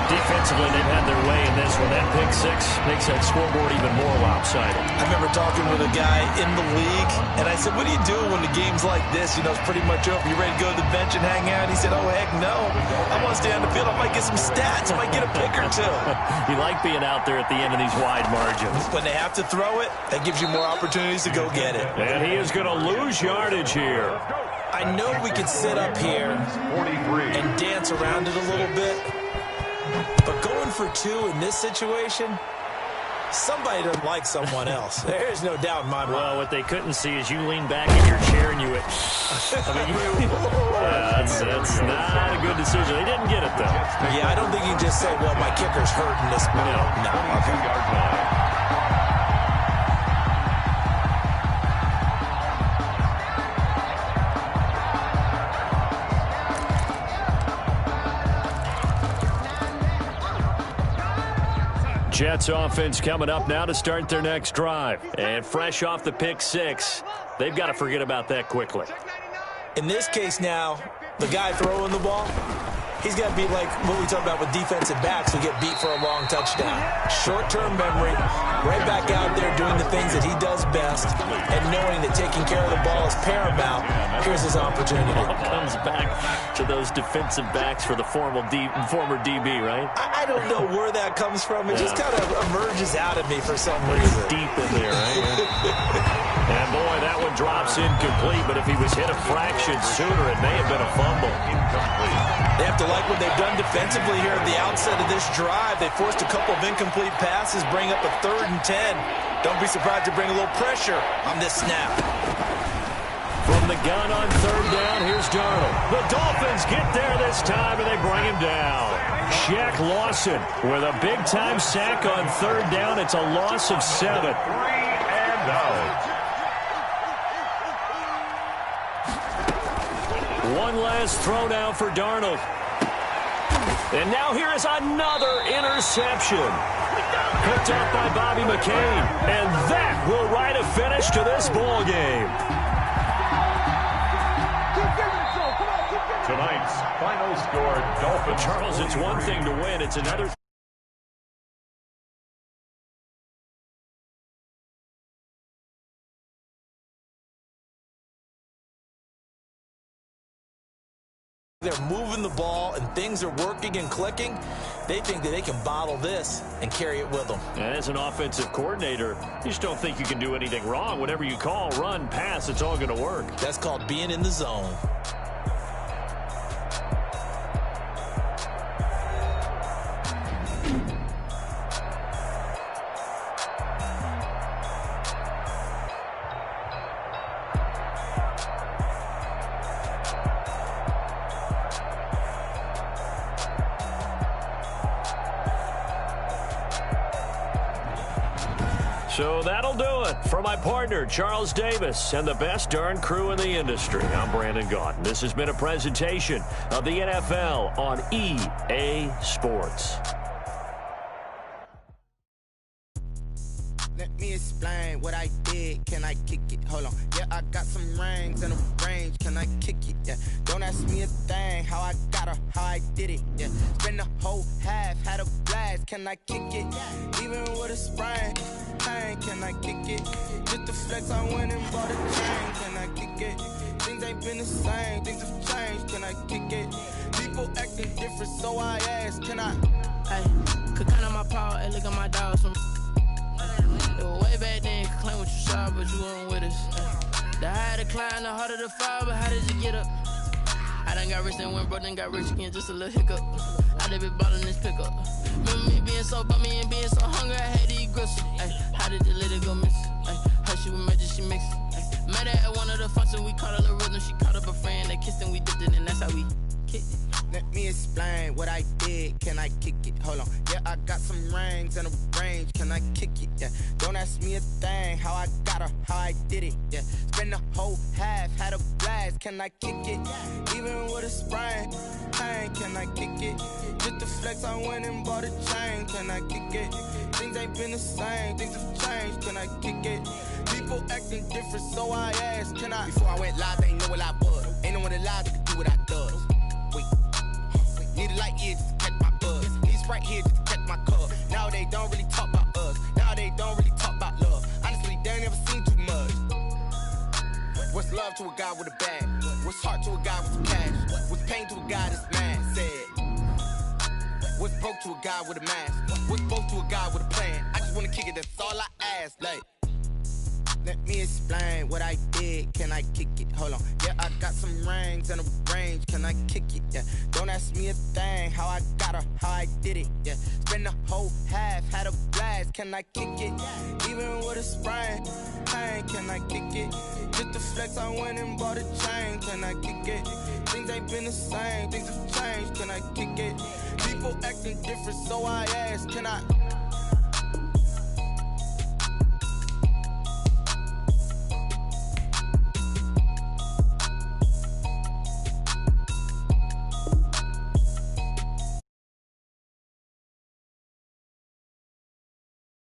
Defensively, they've had their way in this one. That pick six makes that scoreboard even more lopsided. I remember talking with a guy in the league, and I said, what do you do when the game's like this? You know, it's pretty much over. You ready to go to the bench and hang out? He said, oh, heck no. I want to stay on the field. I might get some stats. I might get a pick or two. You like being out there at the end of these wide margins. When they have to throw it, that gives you more opportunities to go get it. And he is going to lose yardage here. I know we could sit up here and dance around it a little bit, but going for two in this situation, somebody doesn't like someone else. There's no doubt in my mind. Well, what they couldn't see is you lean back in your chair and you went, that's not a good decision. They didn't get it, though. Yeah, I don't think you can just say, well, my kicker's hurting this. No. Okay. Jets offense coming up now to start their next drive. And fresh off the pick six, they've got to forget about that quickly. In this case now, the guy throwing the ball, he's got to be like what we talk about with defensive backs who get beat for a long touchdown. Short-term memory, right back out there doing the things that he does best, and knowing that taking care of the ball is paramount. Here's his opportunity. Comes back to those defensive backs for the former DB, right? I don't know where that comes from. It just kind of emerges out of me for some reason. Deep in there, right? And boy, that one drops incomplete, but if he was hit a fraction sooner, it may have been a fumble. They have to like what they've done defensively here at the outset of this drive. They forced a couple of incomplete passes, bring up a 3rd and 10. Don't be surprised to bring a little pressure on this snap. From the gun on 3rd down, here's Darnold. The Dolphins get there this time, and they bring him down. Shaq Lawson with a big-time sack on 3rd down. It's a loss of 7. 3 and out. One last throw now for Darnold. And now here is another interception. Picked up by Bobby McCain. And that will write a finish to this ball game. Tonight's final score, Dolphins. Charles, it's one thing to win. It's another. They're moving the ball and things are working and clicking. They think that they can bottle this and carry it with them. And as an offensive coordinator, you just don't think you can do anything wrong. Whatever you call, run, pass, it's all going to work. That's called being in the zone. So that'll do it for my partner, Charles Davis, and the best darn crew in the industry. I'm Brandon Gaudin. This has been a presentation of the NFL on EA Sports. Let me explain what I did. Can I kick it? Hold on. Yeah, I got some rings and a range. Can I kick it? Yeah. Don't ask me a thing. How I got her, how I did it. Yeah. Spend the whole half, had a blast. Can I kick it? Even with a sprain. Can I kick it? Just the flex, I went and bought a chain. Can I kick it? Things ain't been the same. Things have changed. Can I kick it? People acting different, so I asked. Can I? Hey, could count on my power. Hey, look at my dogs. It was way back then, you could claim what you saw, but you weren't with us. The higher the climb, the harder the fall, but how did you get up? I done got rich and went broke, then got rich again, just a little hiccup. I done been ballin' this pickup. Remember me being so bummy and being so hungry, I had to eat gristle. Ay, how did the lady go miss? Ay, how she was magic, she mixed. Met her at one of the functions, we caught a little rhythm, she caught up a friend, they kissed and we dipped it, and that's how we kicked it. Let me explain what I did. Can I kick it? Hold on. Yeah, I got some rings and a range. Can I kick it? Yeah. Don't ask me a thing. How I got her, how I did it. Yeah. Spend the whole half, had a blast. Can I kick it? Even with a sprain, pain. Can I kick it? Just the flex, I went and bought a chain. Can I kick it? Things ain't been the same. Things have changed. Can I kick it? People acting different, so I asked. Can I? Before I went live, they ain't know what I was. Ain't no one alive that could do what I does. Wait. Need a light year just to catch my buzz. Need Sprite here just to catch my cup. Now they don't really talk about us. Now they don't really talk about love. Honestly, they ain't never seen too much. What's love to a guy with a bag? What's heart to a guy with cash? What's pain to a guy that's mad? Said. What's broke to a guy with a mask? What's both to a guy with a plan? I just wanna kick it, that's all I ask. Like, let me explain what I did. Can I kick it? Hold on. Yeah, I got some rings and a range. Can I kick it? Yeah. Don't ask me a thing. How I got her, how I did it. Yeah. Spend the whole half, had a blast. Can I kick it? Even with a sprain, pain. Can I kick it? Just the flex, I went and bought a chain. Can I kick it? Things ain't been the same. Things have changed. Can I kick it? People acting different, so I asked. Can I?